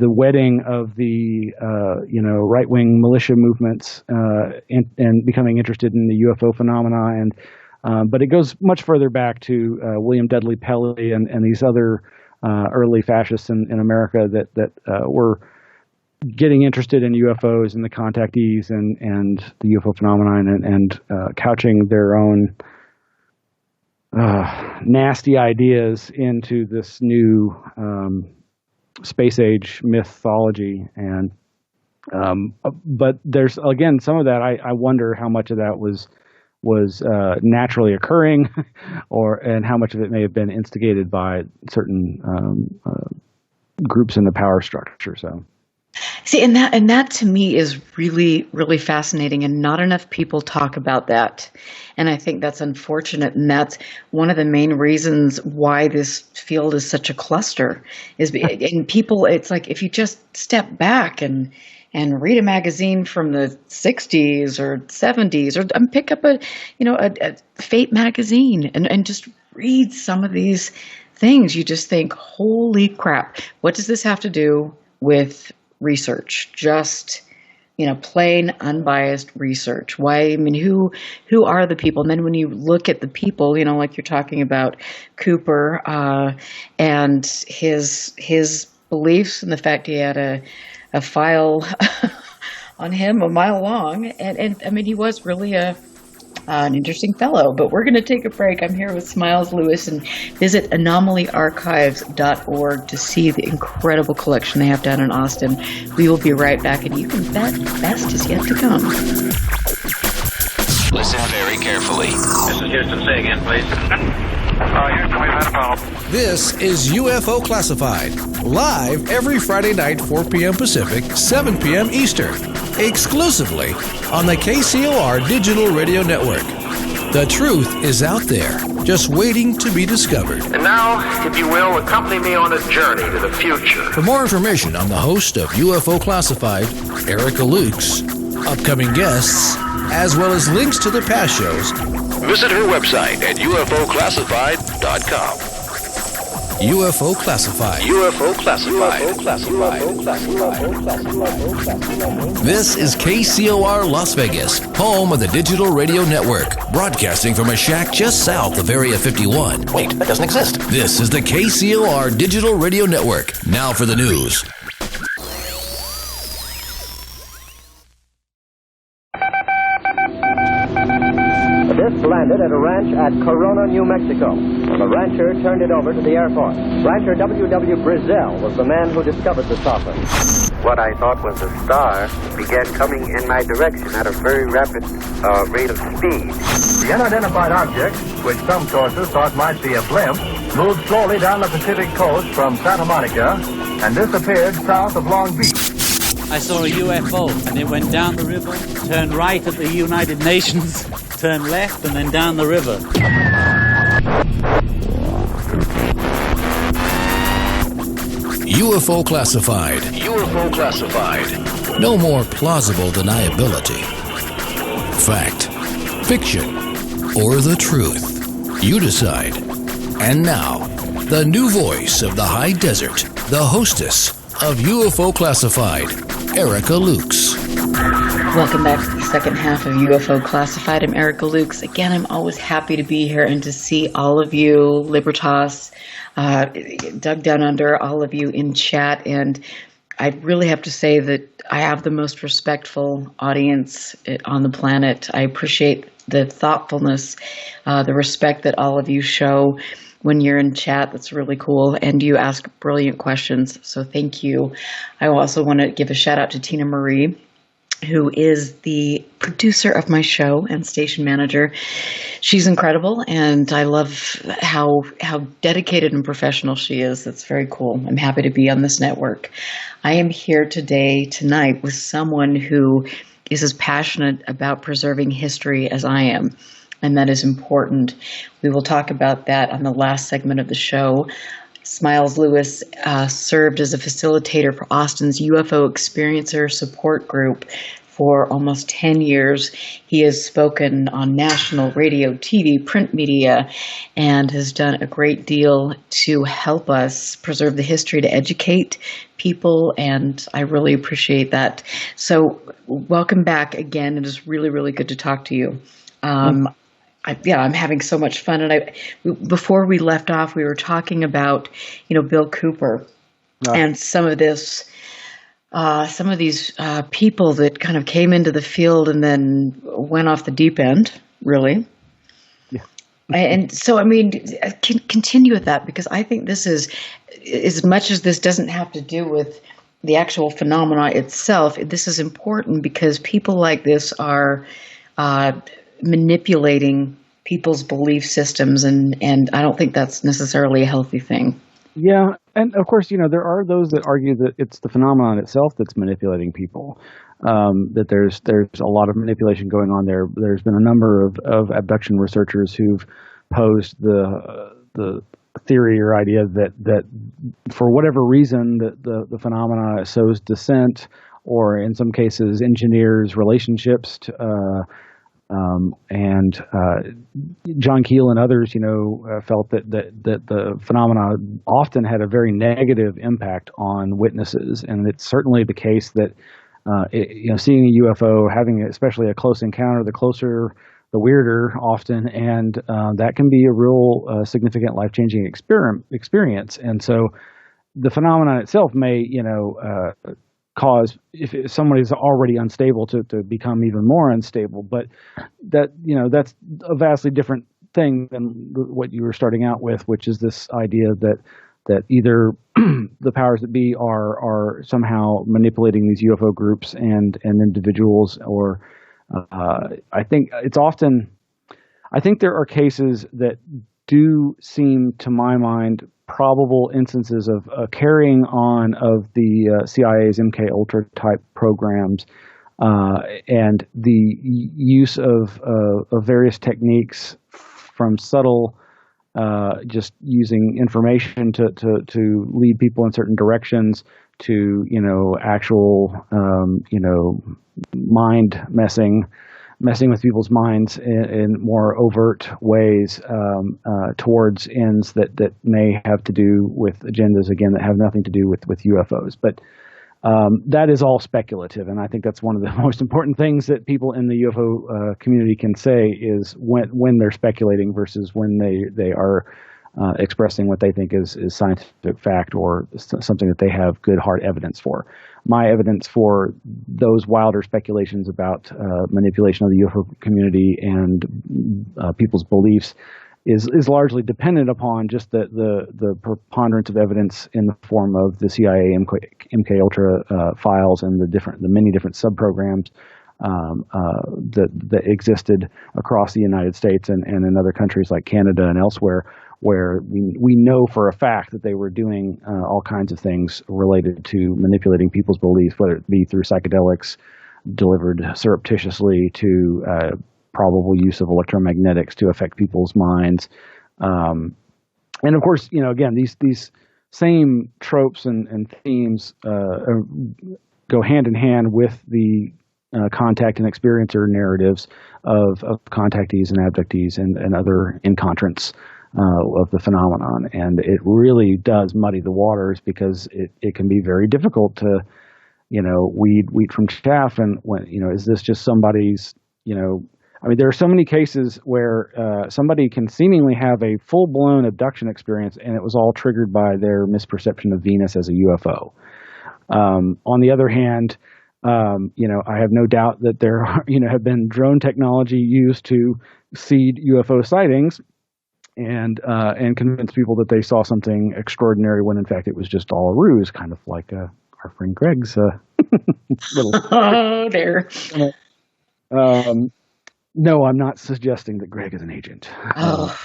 Speaker 7: wedding of the right wing militia movements and becoming interested in the UFO phenomena, and but it goes much further back to William Dudley Pelley and these other early fascists in America that were getting interested in UFOs and the contactees and the UFO phenomenon and couching their own nasty ideas into this new space age mythology. And but there's, again, some of that I wonder how much of that was naturally occurring and how much of it may have been instigated by certain groups in the power structure. So
Speaker 6: see, and that to me is really, really fascinating, and not enough people talk about that. And I think that's unfortunate, and that's one of the main reasons why this field is such a cluster. And people, it's like if you just step back and read a magazine from the 60s or 70s, or pick up a Fate magazine and just read some of these things, you just think, holy crap, what does this have to do with research? Just plain unbiased research. Why? I mean, who are the people? And then when you look at the people, like you're talking about Cooper and his beliefs, and the fact he had a file on him a mile long, and I mean, he was really an interesting fellow. But we're going to take a break. I'm here with Smiles Lewis, and visit anomalyarchives.org to see the incredible collection they have down in Austin. We will be right back, and you can bet the best is yet to come.
Speaker 8: Listen very carefully.
Speaker 2: This is Houston. Say again, please. Houston, we've had a problem.
Speaker 5: This is UFO Classified, live every Friday night, 4 p.m. Pacific, 7 p.m. Eastern, exclusively on the KCOR Digital Radio Network. The truth is out there, just waiting to be discovered.
Speaker 8: And now, if you will, accompany me on a journey to the future.
Speaker 5: For more information on the host of UFO Classified, Erica Lukes, upcoming guests, as well as links to the past shows,
Speaker 8: visit her website at ufoclassified.com.
Speaker 5: UFO Classified.
Speaker 8: UFO Classified.
Speaker 5: This is KCOR Las Vegas, home of the Digital Radio Network, broadcasting from a shack just south of Area 51.
Speaker 8: Wait, that doesn't exist.
Speaker 5: This is the KCOR Digital Radio Network. Now for the news.
Speaker 1: The disc landed at a ranch at Corona, New Mexico. The rancher turned it over to the Air Force. Rancher W.W. Brazell was the man who discovered the saucer.
Speaker 2: What I thought was a star began coming in my direction at a very rapid rate of speed.
Speaker 3: The unidentified object, which some sources thought might be a blimp, moved slowly down the Pacific coast from Santa Monica and disappeared south of Long Beach.
Speaker 4: I saw a UFO, and it went down the river, turned right at the United Nations, turned left, and then down the river.
Speaker 5: UFO Classified.
Speaker 8: UFO Classified.
Speaker 5: No more plausible deniability. Fact, fiction, or the truth. You decide. And now, the new voice of the high desert, the hostess of UFO Classified, Erica Lukes.
Speaker 6: Welcome back to the second half of UFO Classified. I'm Erica Lukes. Again, I'm always happy to be here and to see all of you, Libertas, Doug Down Under, all of you in chat. And I really have to say that I have the most respectful audience on the planet. I appreciate the thoughtfulness, the respect that all of you show when you're in chat. That's really cool. And you ask brilliant questions. So thank you. I also want to give a shout out to Tina Marie, who is the producer of my show and station manager. She's incredible, and I love how dedicated and professional she is. That's very cool. I'm happy to be on this network. I am here tonight, with someone who is as passionate about preserving history as I am, and that is important. We will talk about that on the last segment of the show. Smiles Lewis served as a facilitator for Austin's UFO Experiencer Support Group for almost 10 years. He has spoken on national radio, TV, print media, and has done a great deal to help us preserve the history, to educate people, and I really appreciate that. So welcome back again. It is really, really good to talk to you. I'm having so much fun. And before we left off, we were talking about, Bill Cooper and some of these people that kind of came into the field and then went off the deep end, really. Yeah. And so, continue with that, because I think this is, as much as this doesn't have to do with the actual phenomena itself, this is important because people like this are manipulating people's belief systems, and I don't think that's necessarily a healthy thing.
Speaker 7: Yeah, and of course, there are those that argue that it's the phenomenon itself that's manipulating people, that there's a lot of manipulation going on there. There's been a number of abduction researchers who've posed the theory or idea that for whatever reason the phenomena sows dissent, or in some cases engineers relationships to, and John Keel and others, felt that the phenomena often had a very negative impact on witnesses, and it's certainly the case that seeing a UFO, having especially a close encounter, the closer, the weirder often, and that can be a real significant life-changing experience. And so, the phenomenon itself may, cause, if somebody's already unstable, to become even more unstable. But that's a vastly different thing than what you were starting out with, which is this idea that either the powers that be are somehow manipulating these UFO groups and individuals, or I think there are cases that do seem, to my mind, probable instances of carrying on of the CIA's MK Ultra type programs, and the use of various techniques, from subtle, just using information to lead people in certain directions, to actual mind messing with people's minds in more overt ways, towards ends that may have to do with agendas, again, that have nothing to do with UFOs. But that is all speculative, and I think that's one of the most important things that people in the UFO community can say, is when they're speculating versus when they are expressing what they think is scientific fact, or something that they have good hard evidence for. My evidence for those wilder speculations about manipulation of the UFO community and people's beliefs is largely dependent upon just the preponderance of evidence in the form of the CIA MK Ultra files and the many different subprograms that existed across the United States and in other countries like Canada and elsewhere, where we know for a fact that they were doing all kinds of things related to manipulating people's beliefs, whether it be through psychedelics delivered surreptitiously, to probable use of electromagnetics to affect people's minds. And of course, again, these same tropes and themes go hand in hand with the contact and experiencer narratives of contactees and abductees and other encontrants of the phenomenon. And it really does muddy the waters, because it can be very difficult to, weed wheat from chaff. And when, is this just somebody's, there are so many cases where somebody can seemingly have a full-blown abduction experience, and it was all triggered by their misperception of Venus as a UFO. On the other hand, I have no doubt that there have been drone technology used to seed UFO sightings, and convince people that they saw something extraordinary when in fact it was just all a ruse, kind of like our friend Greg's little.
Speaker 6: Oh, there.
Speaker 7: No, I'm not suggesting that Greg is an agent.
Speaker 6: Oh,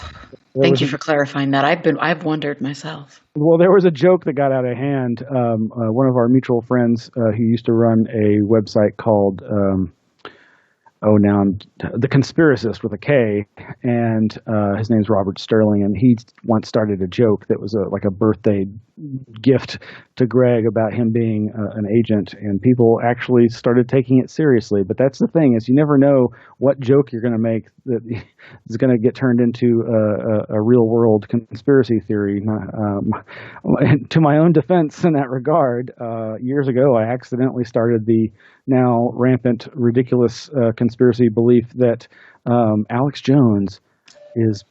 Speaker 6: thank you for clarifying that. I've wondered myself.
Speaker 7: Well, there was a joke that got out of hand. One of our mutual friends, who used to run a website called The Conspiracist with a K, and his name's Robert Sterling, and he once started a joke that was like a birthday gift to Greg about him being an agent, and people actually started taking it seriously. But that's the thing, is you never know what joke you're going to make that is going to get turned into a real world conspiracy theory. To my own defense in that regard, years ago I accidentally started the now rampant, ridiculous conspiracy belief that Alex Jones is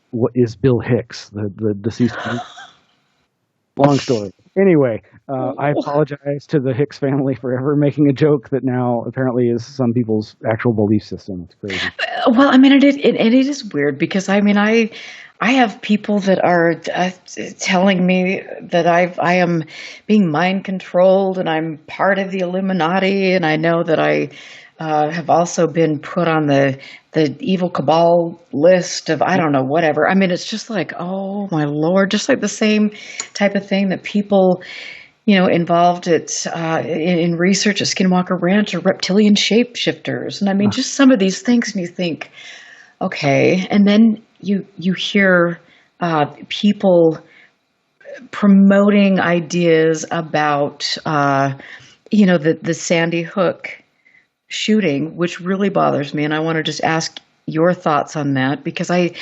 Speaker 7: Bill Hicks, the deceased. Long story. Anyway, I apologize to the Hicks family for ever making a joke that now apparently is some people's actual belief system. It's crazy.
Speaker 6: Well, I mean, it is weird because I mean, I have people that are telling me that I am being mind controlled and I'm part of the Illuminati, and I know that I have also been put on the evil cabal list of, I don't know, whatever. I mean, it's just like, oh my Lord, just like the same type of thing that people, involved in research at Skinwalker Ranch are reptilian shapeshifters. And I mean, just some of these things, and you think, okay. And then you hear people promoting ideas about, the Sandy Hook shooting, which really bothers me, and I want to just ask your thoughts on that, because I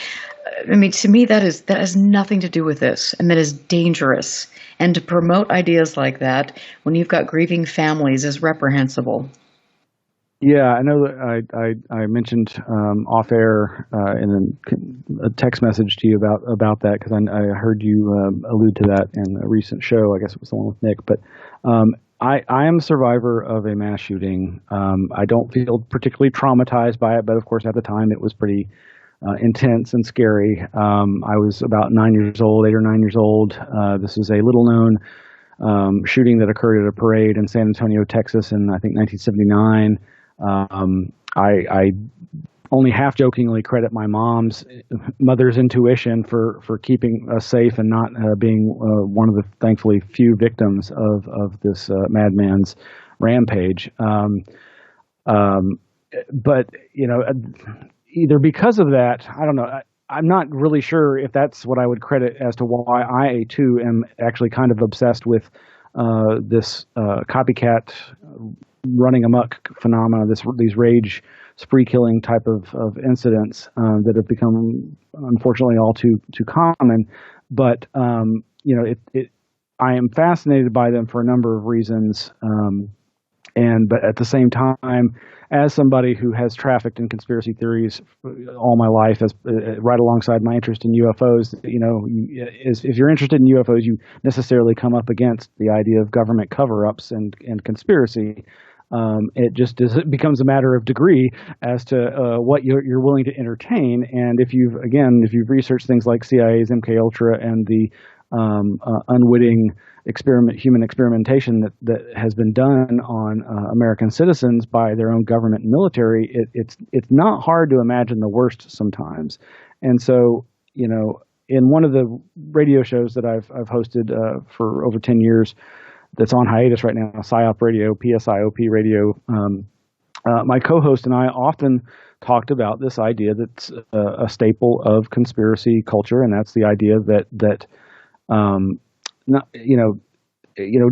Speaker 6: mean, to me that has nothing to do with this, and that is dangerous. And to promote ideas like that when you've got grieving families is reprehensible.
Speaker 7: Yeah, I know that I mentioned off air in a text message to you about that, because I heard you allude to that in a recent show. I guess it was the one with Nick, but. I am a survivor of a mass shooting. I don't feel particularly traumatized by it, but of course at the time it was pretty intense and scary. I was about 8 or 9 years old. This is a little-known shooting that occurred at a parade in San Antonio, Texas in, I think, 1979. I only half-jokingly credit my mother's intuition for keeping us safe and not being one of the thankfully few victims of this madman's rampage. But either because of that, I don't know. I'm not really sure if that's what I would credit as to why I too am actually kind of obsessed with this copycat running amok phenomena, these rage spree killing type of incidents that have become unfortunately all too common. But I am fascinated by them for a number of reasons. But at the same time, as somebody who has trafficked in conspiracy theories all my life, as right alongside my interest in UFOs, if you're interested in UFOs, you necessarily come up against the idea of government cover-ups and conspiracy. It becomes a matter of degree as to what you're willing to entertain. And if you've researched things like CIA's MK Ultra and the unwitting human experimentation that has been done on American citizens by their own government and military, it's not hard to imagine the worst sometimes. And so, in one of the radio shows that I've hosted for over 10 years, that's on hiatus right now, PSYOP Radio, PSIOP Radio. My co-host and I often talked about this idea that's a staple of conspiracy culture, and that's the idea that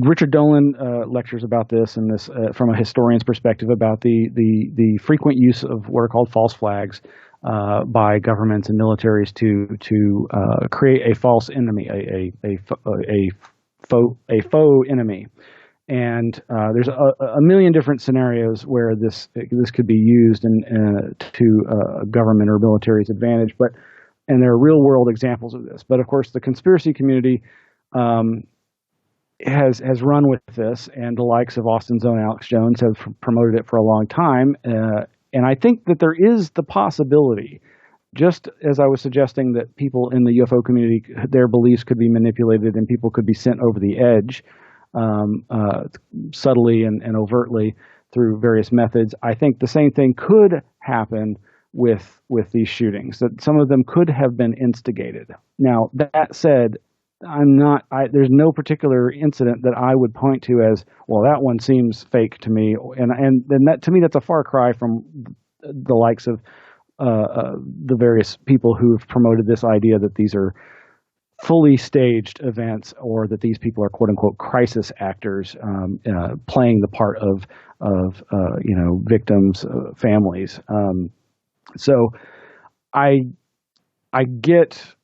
Speaker 7: Richard Dolan lectures about this, and this from a historian's perspective about the frequent use of what are called false flags by governments and militaries to create a false enemy, a faux enemy. And there's a million different scenarios where this could be used to government or military's advantage, and there are real world examples of this. But of course, the conspiracy community has run with this, and the likes of Austin's own Alex Jones have promoted it for a long time. And I think that there is the possibility just as I was suggesting that people in the UFO community, their beliefs could be manipulated and people could be sent over the edge subtly and overtly through various methods, I think the same thing could happen with these shootings, that some of them could have been instigated. Now, that said, there's no particular incident that I would point to as, well, that one seems fake to me. And that, to me, that's a far cry from the likes of the various people who've promoted this idea that these are fully staged events, or that these people are quote unquote crisis actors playing the part of victims, families. So I get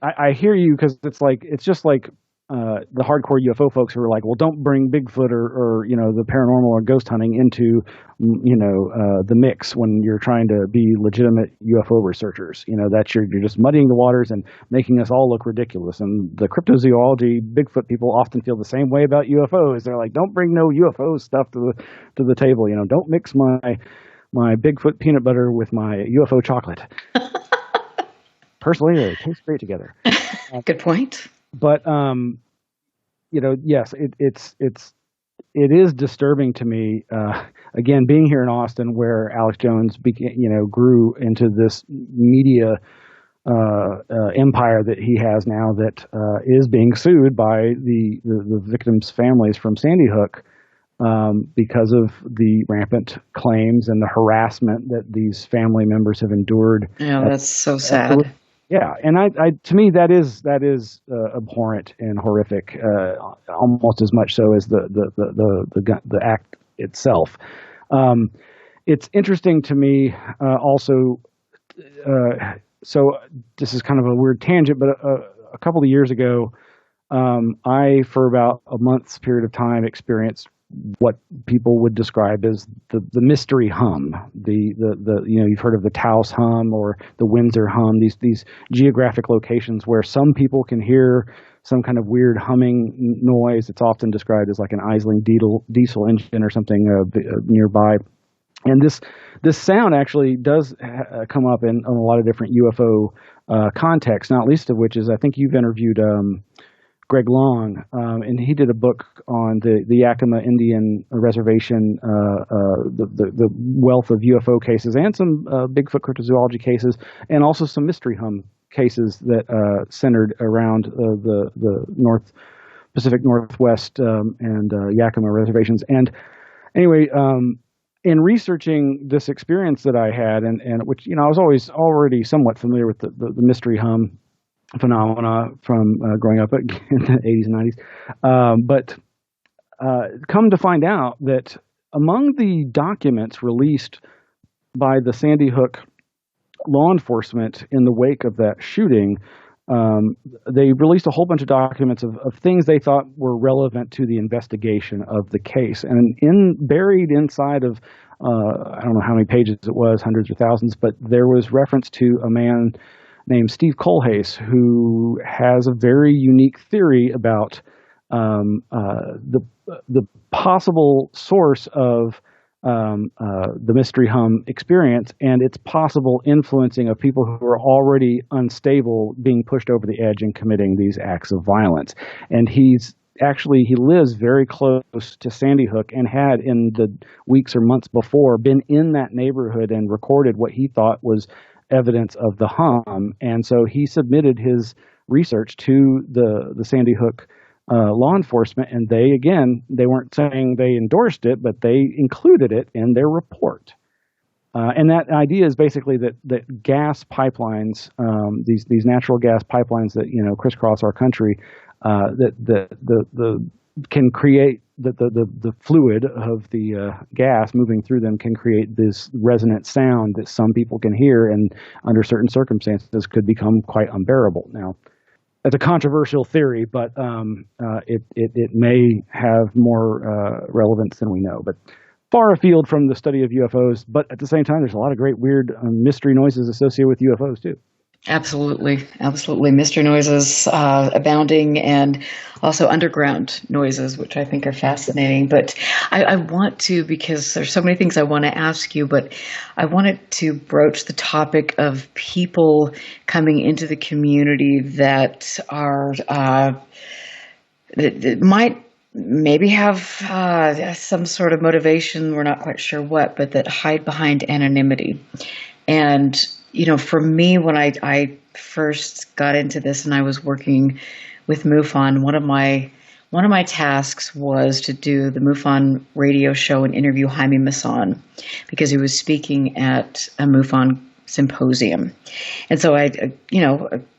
Speaker 7: I hear you, because it's just like the hardcore UFO folks who are like, well, don't bring Bigfoot or the paranormal or ghost hunting into the mix when you're trying to be legitimate UFO researchers. That you're just muddying the waters and making us all look ridiculous. And the cryptozoology Bigfoot people often feel the same way about UFOs. They're like, don't bring no UFO stuff to the table. Don't mix my Bigfoot peanut butter with my UFO chocolate. Personally, they taste great together.
Speaker 6: Good point.
Speaker 7: But yes, it is disturbing to me. Again, being here in Austin, where Alex Jones grew into this media empire that he has now, that is being sued by the victims' families from Sandy Hook because of the rampant claims and the harassment that these family members have endured.
Speaker 6: Yeah, that's so sad.
Speaker 7: Yeah, and to me that is abhorrent and horrific, almost as much so as the act itself. It's interesting to me also. So this is kind of a weird tangent, but a couple of years ago, I, for about a month's period of time, experienced what people would describe as the mystery hum. You've heard of the Taos hum or the Windsor hum, these geographic locations where some people can hear some kind of weird humming noise. It's often described as like an Isling diesel engine or something nearby. And this sound actually does come up in a lot of different UFO contexts, not least of which is, I think you've interviewed Greg Long, and he did a book on the Yakima Indian Reservation, the wealth of UFO cases and some Bigfoot cryptozoology cases, and also some mystery hum cases that centered around the Pacific Northwest and Yakima reservations. And anyway, in researching this experience that I had, and which I was already somewhat familiar with the mystery hum phenomena from growing up in the 80s and 90s. But come to find out that among the documents released by the Sandy Hook law enforcement in the wake of that shooting, they released a whole bunch of documents of things they thought were relevant to the investigation of the case. And buried inside of, I don't know how many pages it was, hundreds or thousands, but there was reference to a man named Steve Kohlhase, who has a very unique theory about the possible source of the mystery hum experience and its possible influencing of people who are already unstable being pushed over the edge and committing these acts of violence. And he lives very close to Sandy Hook and had, in the weeks or months before, been in that neighborhood and recorded what he thought was evidence of the hum. And so he submitted his research to the Sandy Hook law enforcement, and they weren't saying they endorsed it, but they included it in their report. And that idea is basically that gas pipelines, these natural gas pipelines that crisscross our country, can create the fluid of the gas moving through them can create this resonant sound that some people can hear, and under certain circumstances could become quite unbearable. Now, that's a controversial theory, but it may have more relevance than we know. But far afield from the study of UFOs, but at the same time, there's a lot of great weird mystery noises associated with UFOs too.
Speaker 6: Absolutely. Absolutely. Mystery noises abounding, and also underground noises, which I think are fascinating. But I want to, because there's so many things I want to ask you, but I wanted to broach the topic of people coming into the community that are, that might maybe have some sort of motivation, we're not quite sure what, but that hide behind anonymity. And for me, when I first got into this and I was working with MUFON, one of my tasks was to do the MUFON radio show and interview Jaime Maussan, because he was speaking at a MUFON symposium. And so I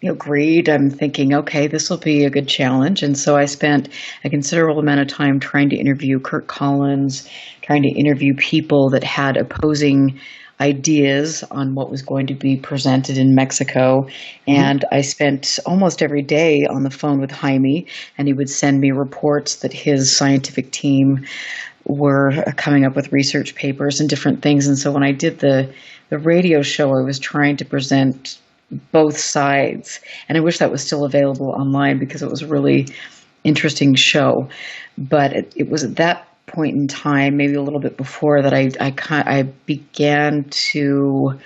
Speaker 6: agreed. I'm thinking, okay, this will be a good challenge. And so I spent a considerable amount of time trying to interview Kurt Collins, trying to interview people that had opposing ideas on what was going to be presented in Mexico. And I spent almost every day on the phone with Jaime, and he would send me reports that his scientific team were coming up with research papers and different things. And so when I did the radio show, I was trying to present both sides. And I wish that was still available online, because it was a really interesting show. But it was at that point in time, maybe a little bit before, that I began to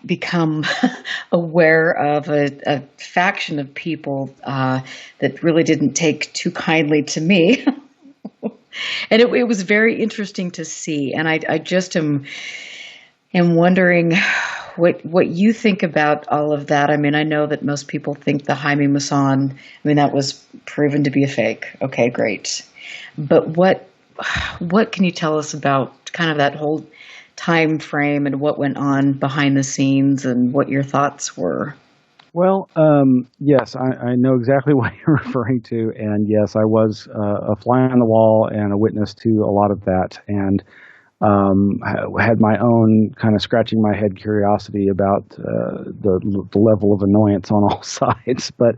Speaker 6: become aware of a faction of people that really didn't take too kindly to me. And it was very interesting to see. And I just am wondering what you think about all of that. I mean, I know that most people think the Jaime Maussan, that was proven to be a fake. Okay, great. But what can you tell us about kind of that whole time frame and what went on behind the scenes and what your thoughts were?
Speaker 7: Well, yes, I know exactly what you're referring to. And yes, I was a fly on the wall and a witness to a lot of that. And had my own kind of scratching my head curiosity about the level of annoyance on all sides. But,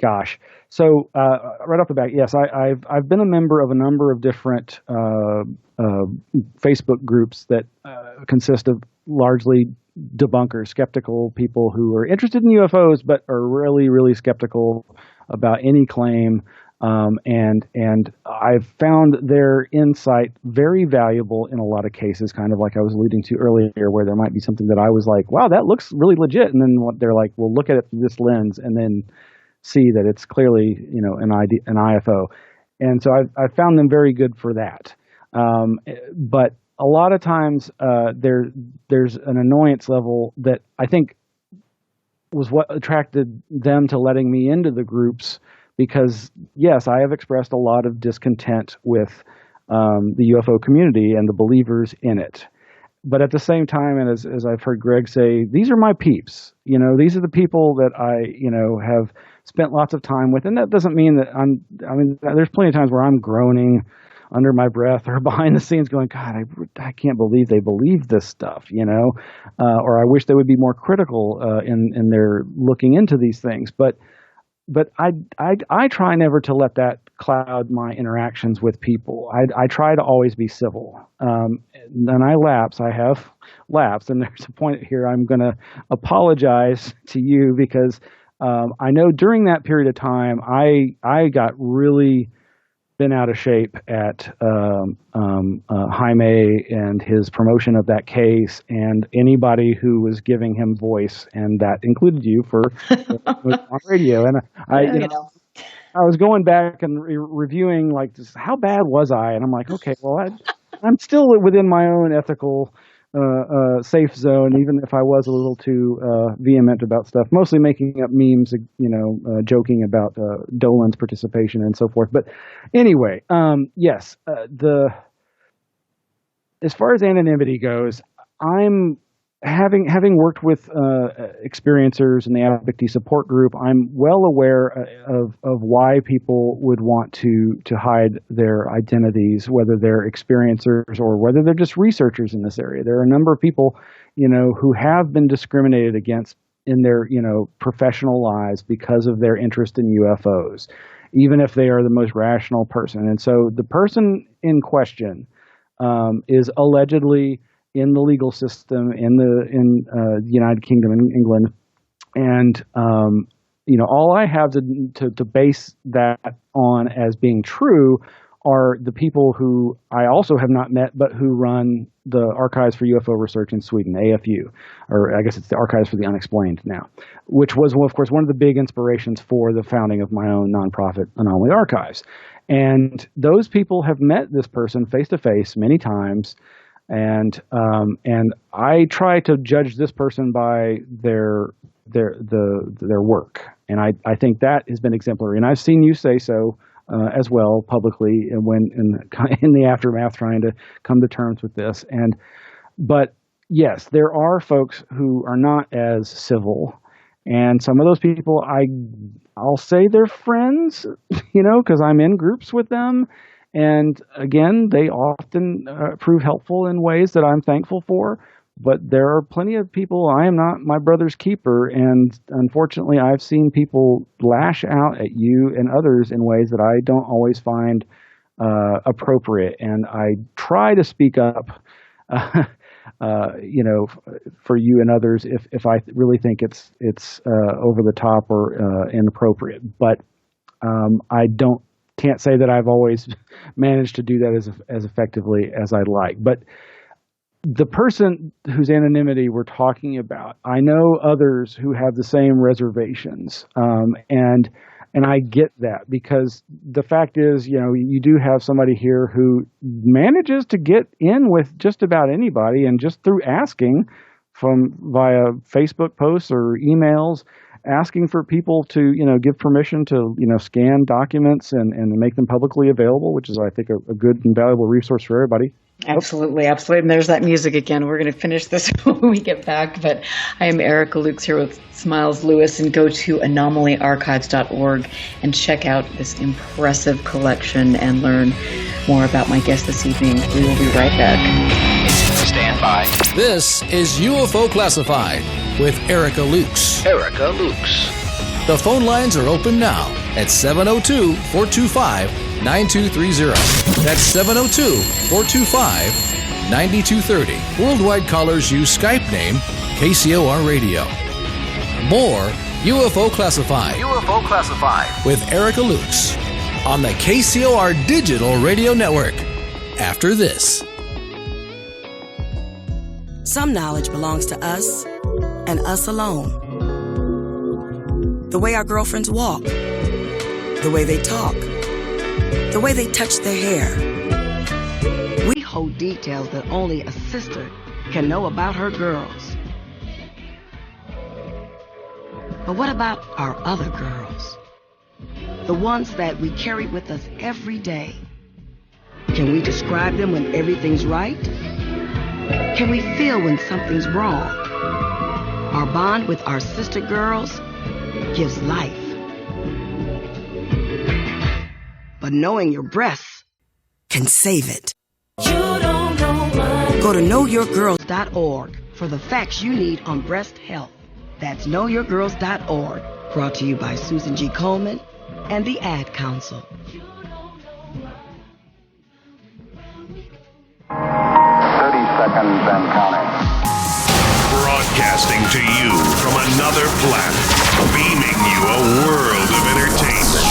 Speaker 7: gosh. So right off the bat, yes, I've been a member of a number of different Facebook groups that consist of largely debunkers, skeptical people who are interested in UFOs but are really, really skeptical about any claim. And I've found their insight very valuable in a lot of cases, kind of like I was alluding to earlier, where there might be something that I was like, wow, that looks really legit. And then what they're like, well, look at it through this lens, and then see that it's clearly, an IFO. And so I've found them very good for that. But a lot of times there's an annoyance level that I think was what attracted them to letting me into the groups, because, yes, I have expressed a lot of discontent with the UFO community and the believers in it. But at the same time, and as I've heard Greg say, these are my peeps. These are the people that I, have spent lots of time with. And that doesn't mean that there's plenty of times where I'm groaning under my breath or behind the scenes going, God, I can't believe they believe this stuff, or I wish they would be more critical in their looking into these things. But I try never to let that cloud my interactions with people. I try to always be civil. Then I have lapsed, and there's a point here I'm going to apologize to you, because I know during that period of time I got really been out of shape at Jaime and his promotion of that case, and anybody who was giving him voice, and that included you for on radio. And I was going back and reviewing, like, how bad was I? And I'm like, okay, well, I'm still within my own ethical safe zone, even if I was a little too vehement about stuff, mostly making up memes, joking about Dolan's participation and so forth. But anyway, yes, as far as anonymity goes, I'm having worked with experiencers in the abductee support group, I'm well aware of why people would want to hide their identities, whether they're experiencers or whether they're just researchers in this area. There are a number of people, who have been discriminated against in their, professional lives because of their interest in UFOs, even if they are the most rational person. And so the person in question is allegedly in the legal system in the United Kingdom and England, and all I have to base that on as being true are the people who I also have not met, but who run the Archives for UFO Research in Sweden, AFU, or I guess it's the Archives for the Unexplained now, which was, of course, one of the big inspirations for the founding of my own nonprofit, Anomaly Archives. And those people have met this person face to face many times, and I try to judge this person by their work, and I think that has been exemplary. And I've seen you say so as well publicly, when in the aftermath, trying to come to terms with this. But yes, there are folks who are not as civil, and some of those people I'll say they're friends, because I'm in groups with them, and again, they often prove helpful in ways that I'm thankful for. But there are plenty of people, I am not my brother's keeper, and unfortunately I've seen people lash out at you and others in ways that I don't always find appropriate. And I try to speak up, for you and others if I really think it's over the top or inappropriate. But I can't say that I've always managed to do that as effectively as I'd like. But the person whose anonymity we're talking about, I know others who have the same reservations, and I get that, because the fact is, you do have somebody here who manages to get in with just about anybody, and just through asking via Facebook posts or emails, asking for people to, give permission to, scan documents and make them publicly available, which is, I think, a good and valuable resource for everybody.
Speaker 6: Absolutely, absolutely. And there's that music again. We're going to finish this when we get back. But I am Erica Lukes here with Smiles Lewis, and go to anomalyarchives.org and check out this impressive collection and learn more about my guest this evening. We will be right back.
Speaker 5: Stand by. This is UFO Classified with Erica Lukes.
Speaker 15: Erica Lukes.
Speaker 5: The phone lines are open now at 702-425-9230. That's 702-425-9230. Worldwide callers use Skype name KCOR Radio. More UFO Classified.
Speaker 15: UFO Classified
Speaker 5: with Erica Lukes on the KCOR Digital Radio Network. After this.
Speaker 9: Some knowledge belongs to us and us alone. The way our girlfriends walk, the way they talk, the way they touch their hair. We hold details that only a sister can know about her girls. But what about our other girls? The ones that we carry with us every day. Can we describe them when everything's right? Can we feel when something's wrong? Our bond with our sister girls gives life. But knowing your breasts can save it. Go to knowyourgirls.org for the facts you need on breast health. That's knowyourgirls.org. Brought to you by Susan G. Coleman and the Ad Council.
Speaker 21: 30 seconds and counting.
Speaker 22: Broadcasting to you from another planet, beaming you a world of entertainment.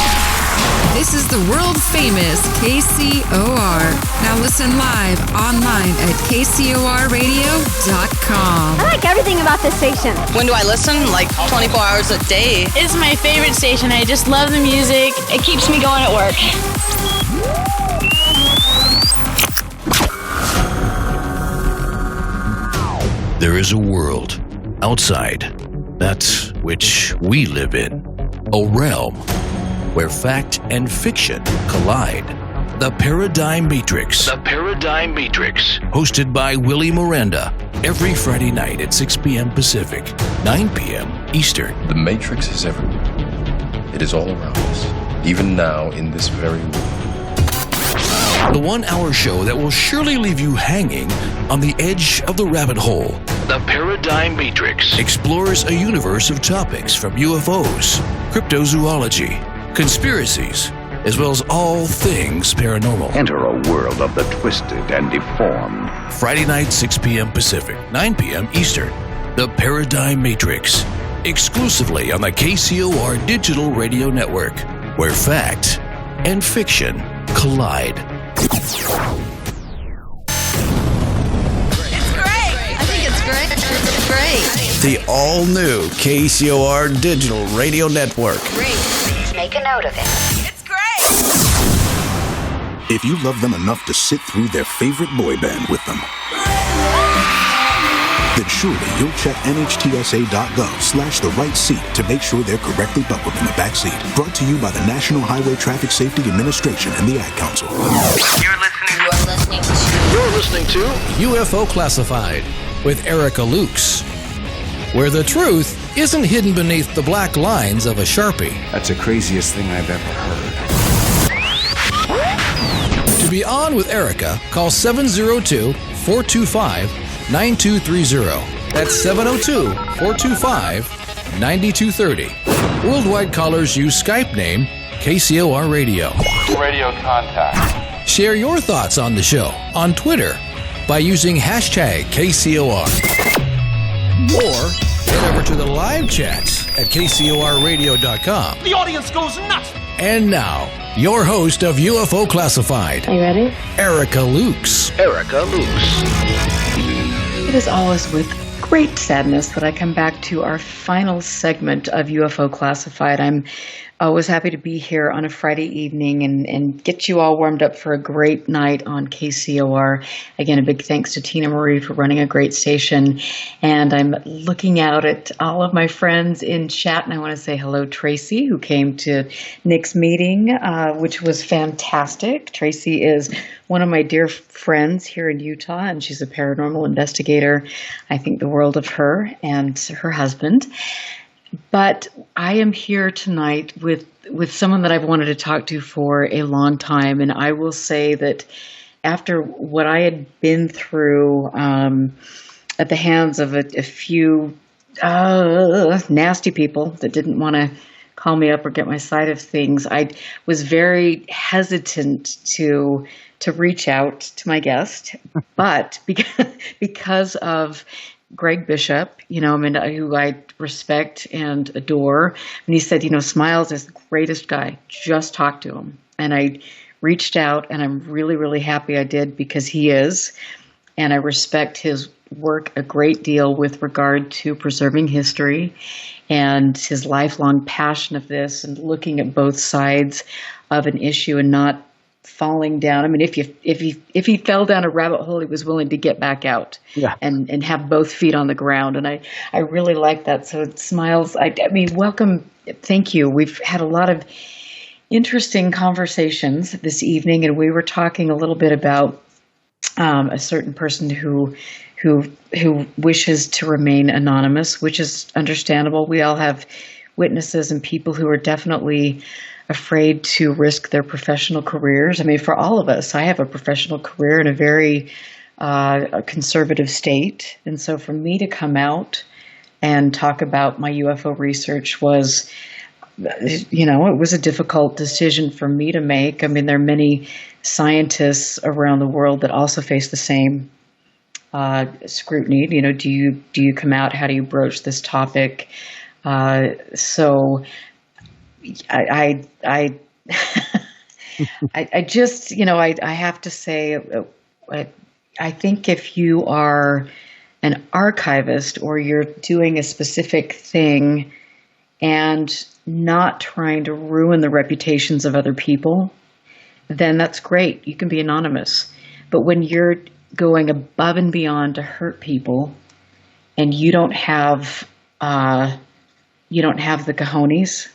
Speaker 10: This is the world-famous KCOR. Now listen live online at KCORradio.com.
Speaker 14: I like everything about this station.
Speaker 18: When do I listen? Like 24 hours a day.
Speaker 23: It's my favorite station. I just love the music. It keeps me going at work.
Speaker 5: There is a world outside that which we live in, a realm where fact and fiction collide. The Paradigm Matrix. The Paradigm Matrix. Hosted by Willie Miranda. Every Friday night at 6 p.m. Pacific, 9 p.m. Eastern.
Speaker 20: The Matrix is everywhere. It is all around us, even now in this very room.
Speaker 5: The 1 hour show that will surely leave you hanging on the edge of the rabbit hole. The Paradigm Matrix explores a universe of topics from UFOs, cryptozoology, conspiracies, as well as all things paranormal.
Speaker 13: Enter a world of the twisted and deformed.
Speaker 5: Friday night, 6 p.m. Pacific, 9 p.m. Eastern. The Paradigm Matrix. Exclusively on the KCOR Digital Radio Network, where fact and fiction collide.
Speaker 18: It's great. I think it's great. It's great.
Speaker 19: The all-new KCOR Digital Radio Network.
Speaker 18: Great. Please make a note of it. It's great.
Speaker 16: If you love them enough to sit through their favorite boy band with them, then surely you'll check nhtsa.gov/the right seat to make sure they're correctly buckled in the back seat. Brought to you by the National Highway Traffic Safety Administration and the Ad Council.
Speaker 5: You're listening to UFO Classified with Erica Lukes, where the truth isn't hidden beneath the black lines of a Sharpie.
Speaker 13: That's the craziest thing I've ever heard.
Speaker 5: To be on with Erica, call 702-425-9230. That's 702-425-9230. Worldwide callers use Skype name KCOR Radio.
Speaker 13: Radio contact.
Speaker 5: Share your thoughts on the show on Twitter by using hashtag KCOR. Or head over to the live chats at KCORradio.com.
Speaker 12: The audience goes nuts.
Speaker 5: And now, your host of UFO Classified.
Speaker 6: Are you ready?
Speaker 5: Erica Lukes.
Speaker 6: Erica Lukes. It is always with great sadness that I come back to our final segment of UFO Classified. I'm always happy to be here on a Friday evening and get you all warmed up for a great night on KCOR. Again, a big thanks to Tina Marie for running a great station. And I'm looking out at all of my friends in chat, and I want to say hello, Tracy, who came to Nick's meeting, which was fantastic. Tracy is one of my dear friends here in Utah, and she's a paranormal investigator. I think the world of her and her husband. But I am here tonight with someone that I've wanted to talk to for a long time, and I will say that after what I had been through at the hands of a few nasty people that didn't want to call me up or get my side of things, I was very hesitant to reach out to my guest, but because of Greg Bishop, who I respect and adore. And he said, Smiles is the greatest guy. Just talk to him. And I reached out, and I'm really, really happy I did, because he is. And I respect his work a great deal with regard to preserving history and his lifelong passion of this and looking at both sides of an issue and not falling down. I mean, if he fell down a rabbit hole, he was willing to get back out and have both feet on the ground. And I really like that. So Smiles, I mean, welcome. Thank you. We've had a lot of interesting conversations this evening, and we were talking a little bit about a certain person who wishes to remain anonymous, which is understandable. We all have witnesses and people who are definitely afraid to risk their professional careers. I mean, for all of us, I have a professional career in a very conservative state. And so for me to come out and talk about my UFO research was, it was a difficult decision for me to make. I mean, there are many scientists around the world that also face the same scrutiny. Do you come out? How do you broach this topic? So I just, I have to say, I think if you are an archivist or you're doing a specific thing and not trying to ruin the reputations of other people, then that's great. You can be anonymous. But when you're going above and beyond to hurt people and you don't have the cojones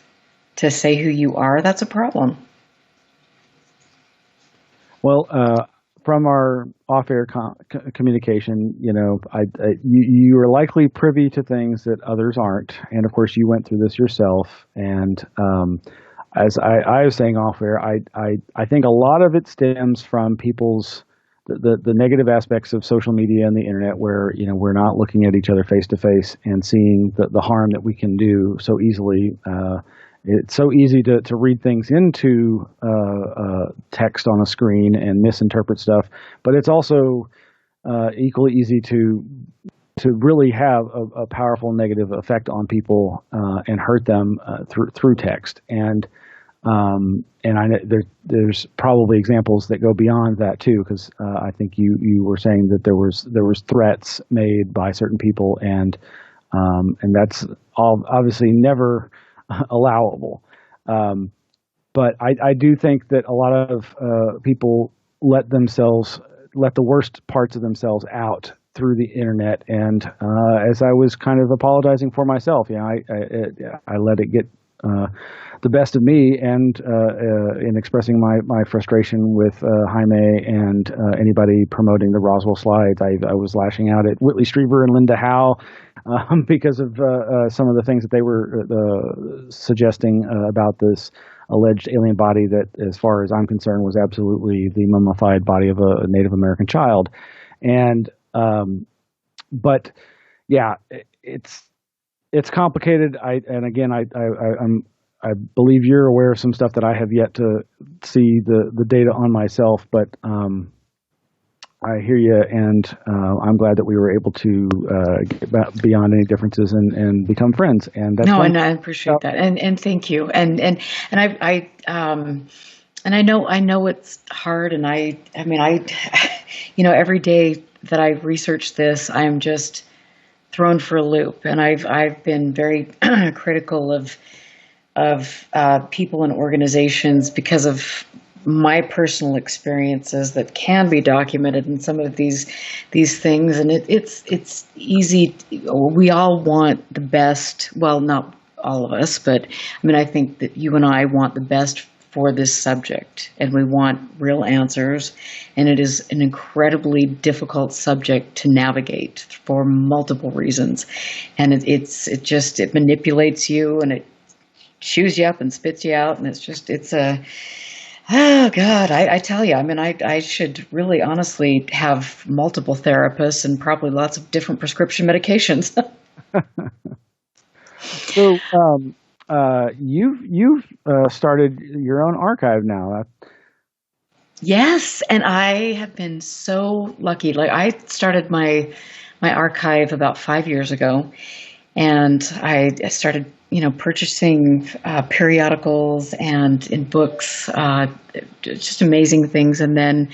Speaker 6: to say who you are, that's a problem.
Speaker 7: Well, from our off-air communication, you are likely privy to things that others aren't, and of course, you went through this yourself. And as I was saying off-air, I think a lot of it stems from people's the negative aspects of social media and the internet, where we're not looking at each other face to face and seeing the harm that we can do so easily. it's so easy to read things into text on a screen and misinterpret stuff, but it's also equally easy to really have a powerful negative effect on people and hurt them through text. And I know there's probably examples that go beyond that too, because I think you were saying that there was threats made by certain people, and that's obviously never allowable. But I do think that a lot of people let the worst parts of themselves out through the internet, and as I was kind of apologizing for myself, I let it get the best of me, and in expressing my frustration with Jaime and anybody promoting the Roswell slides, I was lashing out at Whitley Strieber and Linda Howe because of some of the things that they were suggesting about this alleged alien body that, as far as I'm concerned, was absolutely the mummified body of a Native American child. And but yeah, it's complicated. I believe you're aware of some stuff that I have yet to see the data on myself, but I hear you, and I'm glad that we were able to get beyond any differences and become friends. And that's
Speaker 6: and I appreciate that, and thank you, and I know it's hard, and I mean, every day that I research this, I'm just thrown for a loop, and I've been very critical of people and organizations because of my personal experiences that can be documented in some of these things, and it's easy. We all want the best. Well, not all of us, but I mean, I think that you and I want the best for this subject, and we want real answers, and it is an incredibly difficult subject to navigate for multiple reasons, and it manipulates you, and it chews you up and spits you out, and it's oh God, I tell you, I mean, I should really honestly have multiple therapists and probably lots of different prescription medications.
Speaker 7: So, you've started your own archive now.
Speaker 6: Yes, and I have been so lucky. Like, I started my archive about 5 years ago, and I started, purchasing periodicals and in books, just amazing things. And then,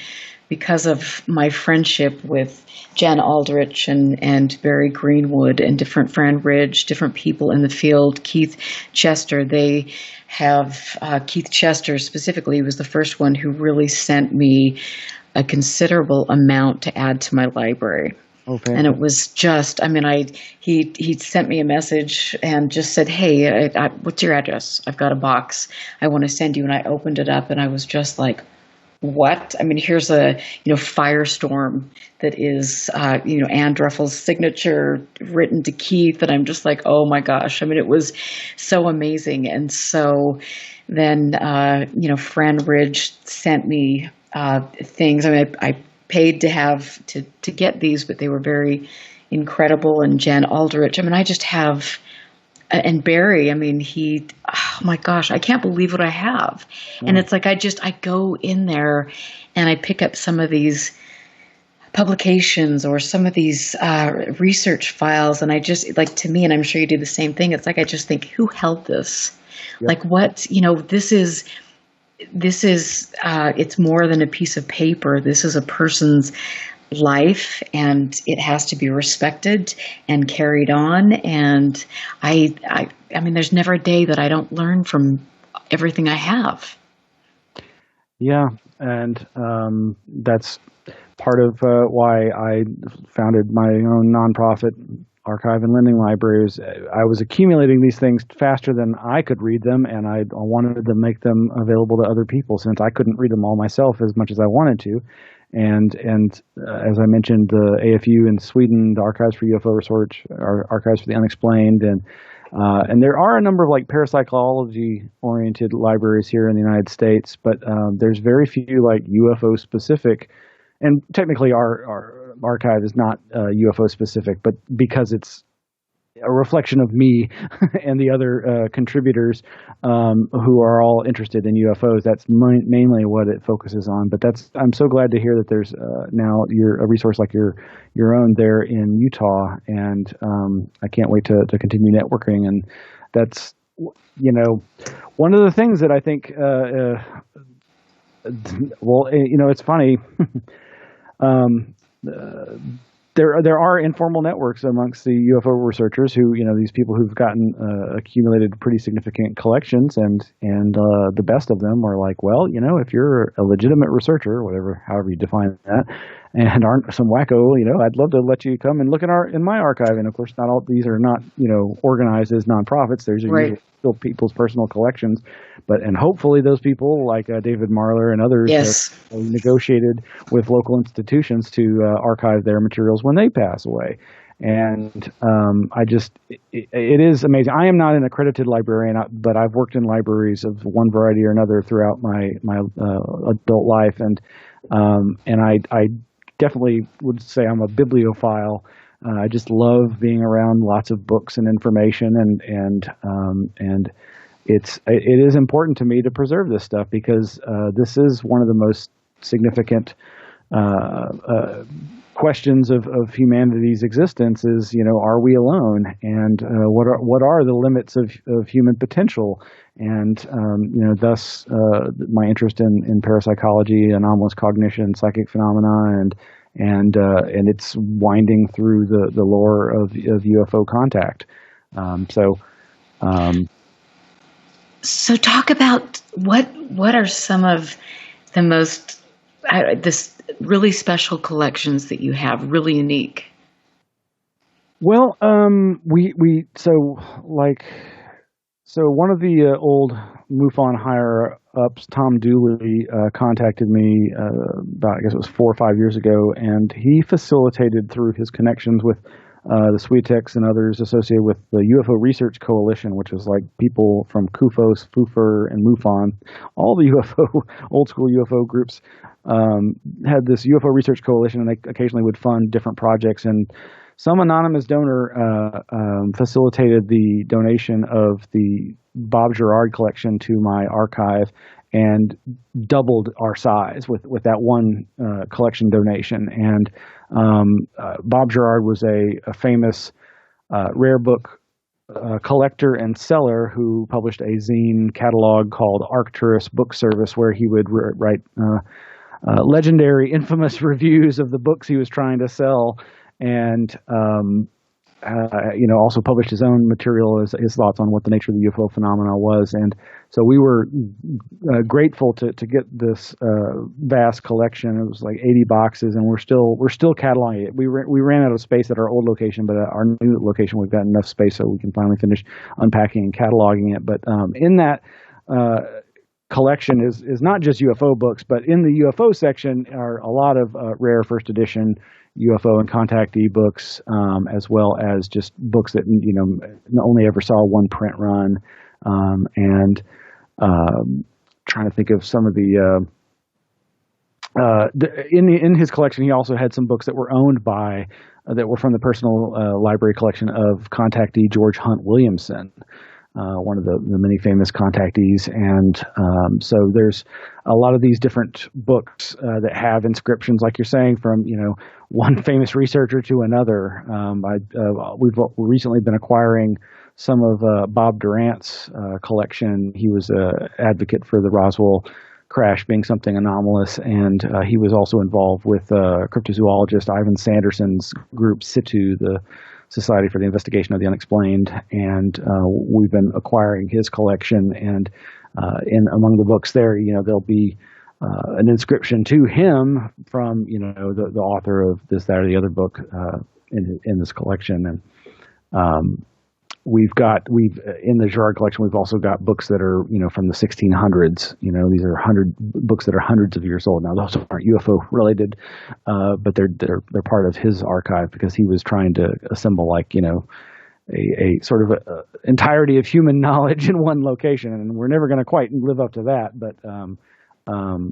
Speaker 6: because of my friendship with Jen Aldrich and Barry Greenwood and different Fran Ridge, different people in the field, Keith Chester, they have, Keith Chester specifically was the first one who really sent me a considerable amount to add to my library.
Speaker 7: Okay.
Speaker 6: And it was just, I mean, he sent me a message and just said, hey, what's your address? I've got a box I want to send you. And I opened it up, and I was just like, what? I mean, here's a, Firestorm that is, Ann Dreffel's signature written to Keith. And I'm just like, oh my gosh. I mean, it was so amazing. And so then, Fran Ridge sent me things. I mean, I paid to have to get these, but they were very incredible. And Jen Aldrich, I mean, I just have, and Barry, I mean, oh my gosh, I can't believe what I have. And it's like, I go in there and I pick up some of these publications or some of these research files, and I just, like, to me, and I'm sure you do the same thing, it's like, I just think, who held this? Yep. Like, what, this is it's more than a piece of paper. This is a person's life, and it has to be respected and carried on. And I mean, there's never a day that I don't learn from everything I have.
Speaker 7: Yeah, and that's part of why I founded my own nonprofit archive and lending libraries. I was accumulating these things faster than I could read them, and I wanted to make them available to other people since I couldn't read them all myself as much as I wanted to. And as I mentioned, the AFU in Sweden, the Archives for UFO Research, Archives for the Unexplained, and there are a number of like parapsychology-oriented libraries here in the United States, but there's very few like UFO-specific. And technically, our archive is not UFO specific, but because it's a reflection of me and the other contributors who are all interested in UFOs. That's mainly what it focuses on. But I'm so glad to hear that there's now a resource like your own there in Utah, and I can't wait to continue networking. And that's one of the things that I think. Well, it's funny. There are informal networks amongst the UFO researchers who, these people who've gotten accumulated pretty significant collections, and the best of them are like, well, if you're a legitimate researcher, however you define that, and aren't some wacko, I'd love to let you come and look in my archive. And of course, not all these are not organized as nonprofits. There's usually still people's personal collections, and hopefully those people like David Marler and others have negotiated with local institutions to archive their materials when they pass away. And it is amazing. I am not an accredited librarian, but I've worked in libraries of one variety or another throughout my adult life, and I definitely would say I'm a bibliophile. I just love being around lots of books and information, and it is important to me to preserve this stuff, because this is one of the most significant questions of humanity's existence. Is are we alone, and what are the limits of human potential, and thus my interest in parapsychology, anomalous cognition, psychic phenomena, and it's winding through the lore of UFO contact.
Speaker 6: So talk about what are some of the most this really special collections that you have, really unique.
Speaker 7: Well, so one of the old MUFON higher-ups, Tom Dooley, contacted me about, I guess it was 4 or 5 years ago, and he facilitated through his connections with the Sweetex and others associated with the UFO Research Coalition, which was like people from CUFOS, FUFER, and MUFON. All the old school UFO groups had this UFO Research Coalition, and they occasionally would fund different projects. And some anonymous donor facilitated the donation of the Bob Gerard collection to my archive, and doubled our size with that one collection donation. And Bob Gerard was a famous rare book collector and seller who published a zine catalog called Arcturus Book Service, where he would write legendary, infamous reviews of the books he was trying to sell, and also published his own material, his thoughts on what the nature of the UFO phenomena was. And so we were grateful to get this vast collection. It was like 80 boxes, and we're still cataloging it. We ran out of space at our old location, but at our new location we've got enough space so we can finally finish unpacking and cataloging it. But in that collection is not just UFO books, but in the UFO section are a lot of rare first edition UFO and contactee books, as well as just books that only ever saw one print run, and trying to think of some of the in his collection. He also had some books that were owned by that were from the personal library collection of contactee George Hunt Williamson, one of the many famous contactees. And so there's a lot of these different books that have inscriptions, like you're saying, from one famous researcher to another. We've recently been acquiring some of Bob Durant's collection. He was an advocate for the Roswell crash being something anomalous, and he was also involved with cryptozoologist Ivan Sanderson's group Situ, the Society for the Investigation of the Unexplained, and we've been acquiring his collection. And among the books there, there'll be an inscription to him from the author of this, that, or the other book in this collection. And we've in the Gerard collection, we've also got books that are from the 1600s. These are books that are hundreds of years old now. Those aren't UFO related, but they're part of his archive, because he was trying to assemble a sort of entirety of human knowledge in one location, and we're never going to quite live up to that. But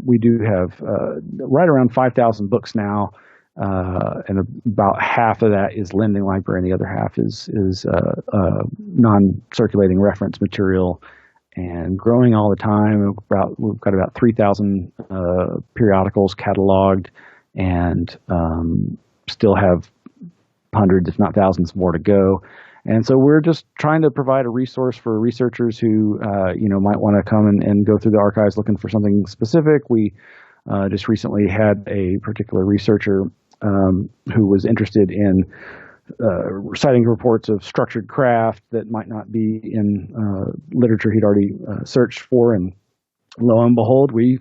Speaker 7: we do have right around 5,000 books now, and about half of that is lending library, and the other half is non-circulating reference material, and growing all the time. We've got about 3,000 periodicals cataloged, and still have hundreds, if not thousands, more to go. And so we're just trying to provide a resource for researchers who might want to come and go through the archives looking for something specific. We just recently had a particular researcher who was interested in citing reports of structured craft that might not be in literature he'd already searched for, and lo and behold, we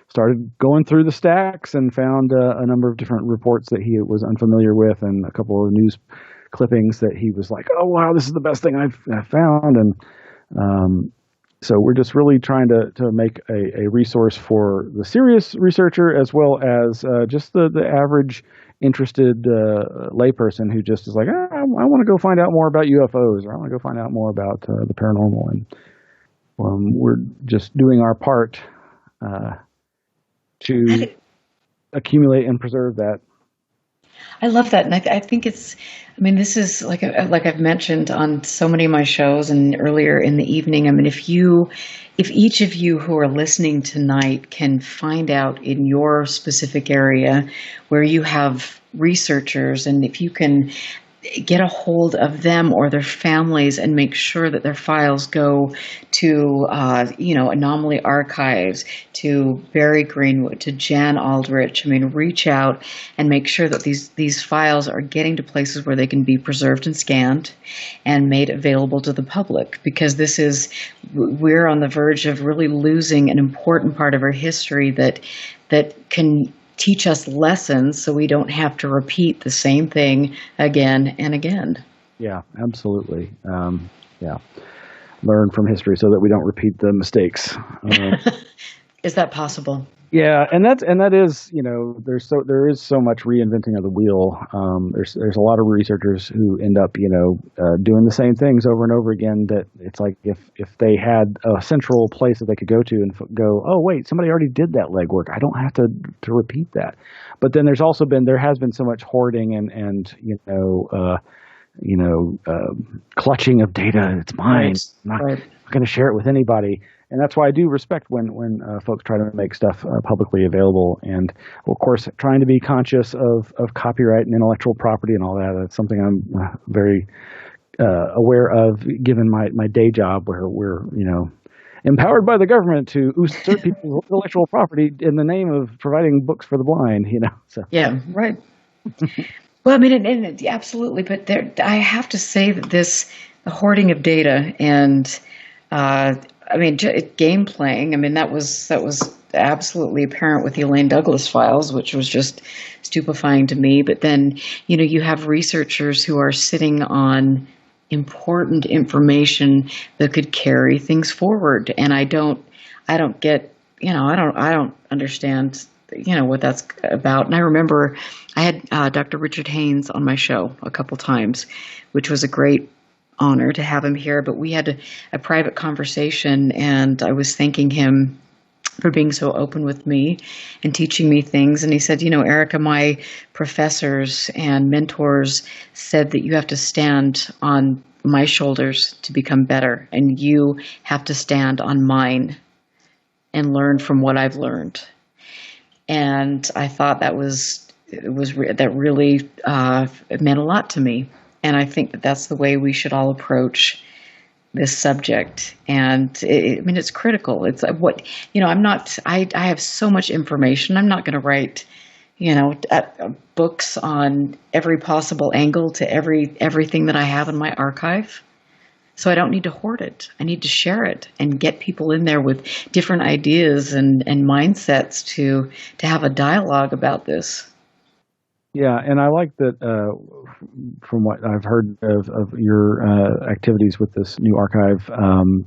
Speaker 7: started going through the stacks and found a number of different reports that he was unfamiliar with, and a couple of news clippings that he was like, "Oh wow, this is the best thing I've found." And so we're just really trying to make a resource for the serious researcher, as well as just the average interested layperson who just is like, I want to go find out more about UFOs, or I want to go find out more about the paranormal. And we're just doing our part to accumulate and preserve that.
Speaker 6: I love that, and I think this is like I've mentioned on so many of my shows and earlier in the evening. I mean, if each of you who are listening tonight can find out in your specific area where you have researchers, and if you can get a hold of them or their families and make sure that their files go to, Anomaly Archives, to Barry Greenwood, to Jan Aldrich. I mean, reach out and make sure that these files are getting to places where they can be preserved and scanned and made available to the public, because we're on the verge of really losing an important part of our history that can teach us lessons so we don't have to repeat the same thing again and again.
Speaker 7: Yeah, absolutely. Learn from history so that we don't repeat the mistakes.
Speaker 6: Is that possible?
Speaker 7: Yeah, and that is, there is so much reinventing of the wheel. There's a lot of researchers who end up, doing the same things over and over again. That it's like if they had a central place that they could go to and go, oh wait, somebody already did that legwork, I don't have to repeat that. But then there has been so much hoarding and clutching of data. It's mine. I'm not going to share it with anybody. And that's why I do respect when folks try to make stuff publicly available. And, of course, trying to be conscious of copyright and intellectual property and all that. That's something I'm very aware of, given my day job, where we're, empowered by the government to usurp people's intellectual property in the name of providing books for the blind, So.
Speaker 6: Yeah, right. Well, I mean, and absolutely. But I have to say that this hoarding of data and game playing. I mean, that was absolutely apparent with the Elaine Douglas files, which was just stupefying to me. But then, you have researchers who are sitting on important information that could carry things forward, and I don't get, I don't understand, what that's about. And I remember I had Dr. Richard Haynes on my show a couple times, which was a great honor to have him here, but we had a private conversation, and I was thanking him for being so open with me and teaching me things. And he said, Erica, my professors and mentors said that you have to stand on my shoulders to become better, and you have to stand on mine and learn from what I've learned. And I thought that really meant a lot to me. And I think that that's the way we should all approach this subject. And it's critical. It's I have so much information. I'm not going to write, books on every possible angle to everything that I have in my archive. So I don't need to hoard it. I need to share it and get people in there with different ideas and mindsets to have a dialogue about this.
Speaker 7: Yeah, and I like that from what I've heard of your activities with this new archive, having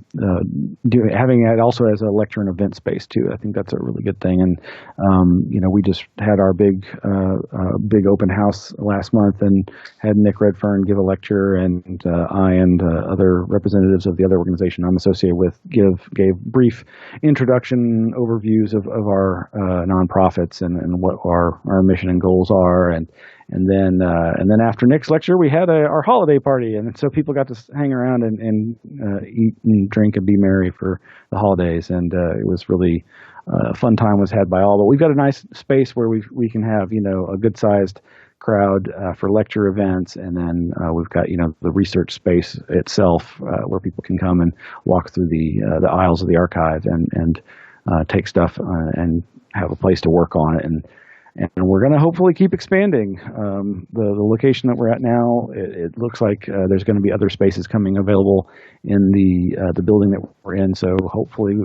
Speaker 7: it also as a lecture and event space too. I think that's a really good thing. And we just had our big open house last month and had Nick Redfern give a lecture, and I and other representatives of the other organization I'm associated with gave brief introduction overviews of our nonprofits and what our mission and goals are. And then after Nick's lecture, we had our holiday party, and so people got to hang around and eat and drink and be merry for the holidays, and it was really a fun time was had by all. But we've got a nice space where we can have a good sized crowd for lecture events, and then we've got the research space itself where people can come and walk through the aisles of the archive and take stuff and have a place to work on it. And we're going to hopefully keep expanding. The location that we're at now, it looks like there's going to be other spaces coming available in the building that we're in. So hopefully,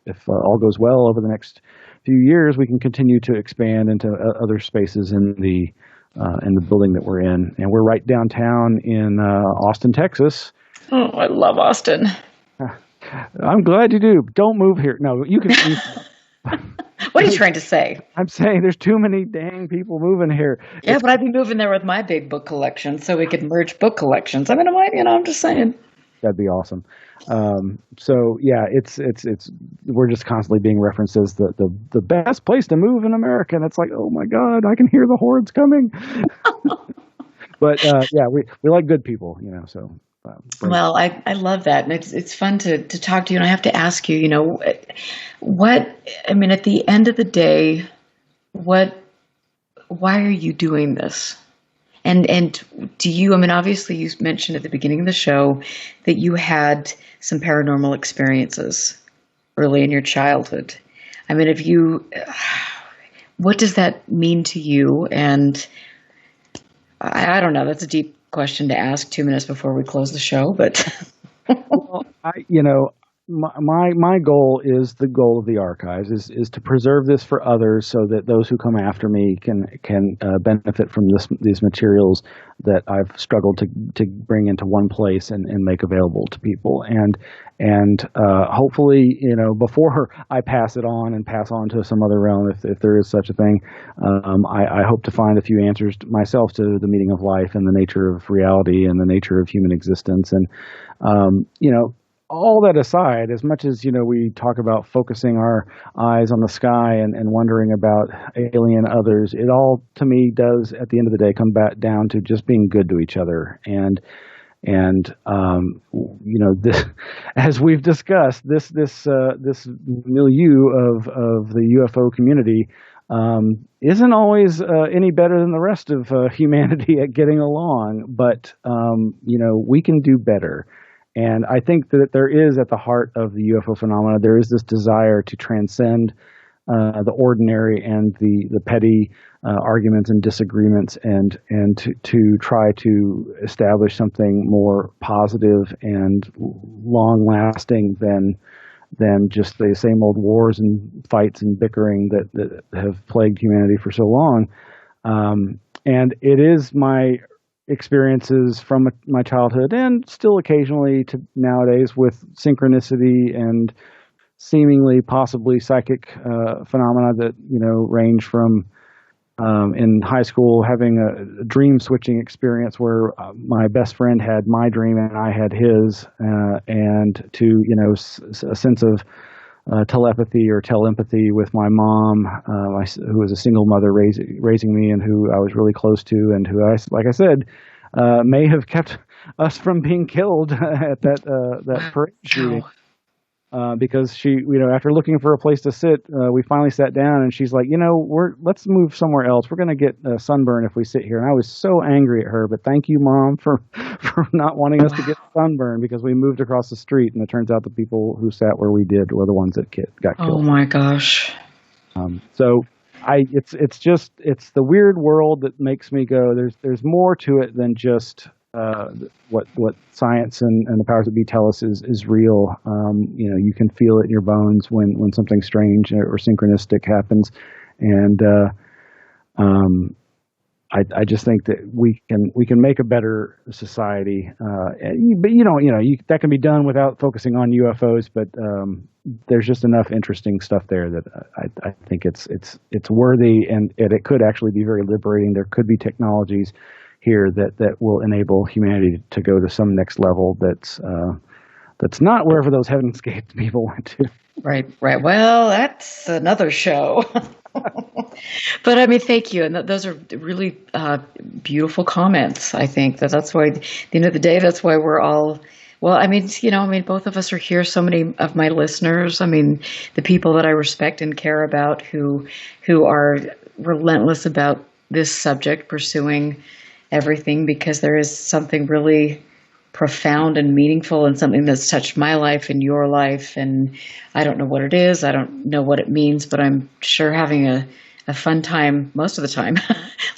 Speaker 7: if all goes well over the next few years, we can continue to expand into other spaces in the building that we're in. And we're right downtown in Austin, Texas.
Speaker 6: Oh, I love Austin.
Speaker 7: I'm glad you do. Don't move here. No, you can.
Speaker 6: What are you trying to say?
Speaker 7: I'm saying there's too many dang people moving here.
Speaker 6: Yeah, but I'd be moving there with my big book collection, so we could merge book collections. I mean, I'm just saying.
Speaker 7: That'd be awesome. So yeah, it's we're just constantly being referenced as the best place to move in America, and it's like, oh my God, I can hear the hordes coming. But yeah, we like good people, so.
Speaker 6: Well, I love that, and it's fun to talk to you. And I have to ask you, at the end of the day, why are you doing this? And do you? Obviously, you mentioned at the beginning of the show that you had some paranormal experiences early in your childhood. What does that mean to you? And I don't know. That's a deep question to ask 2 minutes before we close the show, but
Speaker 7: well, my goal is the goal of the archives is to preserve this for others, so that those who come after me can benefit from these materials that I've struggled to bring into one place and make available to people. And hopefully, before I pass it on and pass on to some other realm, if there is such a thing, I hope to find a few answers myself to the meaning of life and the nature of reality and the nature of human existence. And, all that aside, as much as, we talk about focusing our eyes on the sky and wondering about alien others, it all, to me, does, at the end of the day, come back down to just being good to each other. And this, as we've discussed, this milieu of the UFO community isn't always any better than the rest of humanity at getting along, but we can do better. And I think that there is, at the heart of the UFO phenomena, there is this desire to transcend the ordinary and the petty arguments and disagreements, and to try to establish something more positive and long-lasting than just the same old wars and fights and bickering that have plagued humanity for so long. And it is my experiences from my childhood, and still occasionally to nowadays, with synchronicity and seemingly possibly psychic phenomena that range from in high school having a dream switching experience where my best friend had my dream and I had his, and to a sense of telepathy or telepathy with my mom, who was a single mother raising me, and who I was really close to, and who, like I said, may have kept us from being killed at that parade shooting. Because she, after looking for a place to sit, we finally sat down, and she's like, let's move somewhere else. We're going to get sunburn if we sit here. And I was so angry at her, but thank you, Mom, for not wanting us to get sunburn, because we moved across the street, and it turns out the people who sat where we did were the ones that got killed.
Speaker 6: Oh my gosh.
Speaker 7: So it's the weird world that makes me go, there's more to it than just what science and the powers that be tell us is real. You can feel it in your bones when something strange or synchronistic happens, and I just think that we can make a better society, but that can be done without focusing on UFOs. But there's just enough interesting stuff there that I think it's worthy, and it could actually be very liberating. There could be technologies here that will enable humanity to go to some next level that's not wherever those Heaven's Gate people went to.
Speaker 6: Right. Well, that's another show. But I mean, thank you. And those are really beautiful comments. I think that's why, at the end of the day, that's why we're all, well, I mean, both of us are here. So many of my listeners, I mean, the people that I respect and care about who are relentless about this subject, pursuing everything, because there is something really profound and meaningful and something that's touched my life and your life. And I don't know what it is. I don't know what it means, but I'm sure having a fun time most of the time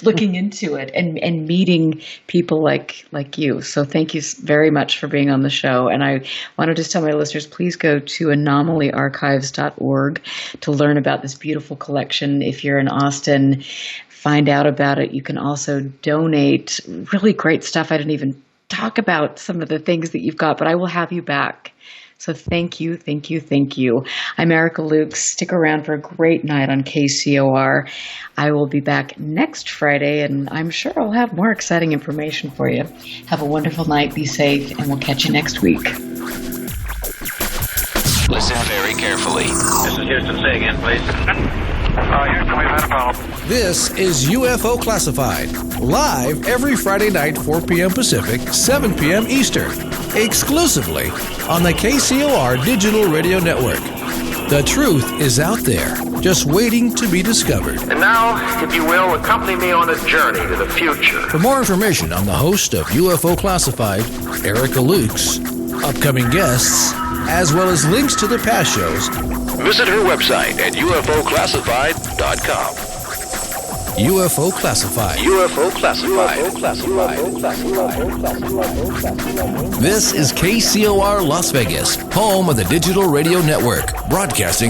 Speaker 6: looking into it and meeting people like you. So thank you very much for being on the show. And I want to just tell my listeners, please go to anomalyarchives.org to learn about this beautiful collection. If you're in Austin, find out about it. You can also donate. Really great stuff. I didn't even talk about some of the things that you've got, but I will have you back. So thank you. I'm Erica Lukes. Stick around for a great night on KCOR. I will be back next Friday, and I'm sure I'll have more exciting information for you. Have a wonderful night. Be safe, and we'll catch you next week.
Speaker 5: Listen very carefully.
Speaker 8: This is Houston. Say again, please. Houston, we've had a problem.
Speaker 5: This is UFO Classified, live every Friday night, 4 p.m. Pacific, 7 p.m. Eastern, exclusively on the KCOR Digital Radio Network. The truth is out there, just waiting to be discovered.
Speaker 8: And now, if you will, accompany me on a journey to the future.
Speaker 5: For more information on the host of UFO Classified, Erica Lukes, upcoming guests, as well as links to the past shows, visit her website at ufoclassified.com. UFO Classified. UFO Classified. This is KCOR Las Vegas, home of the Digital Radio Network, broadcasting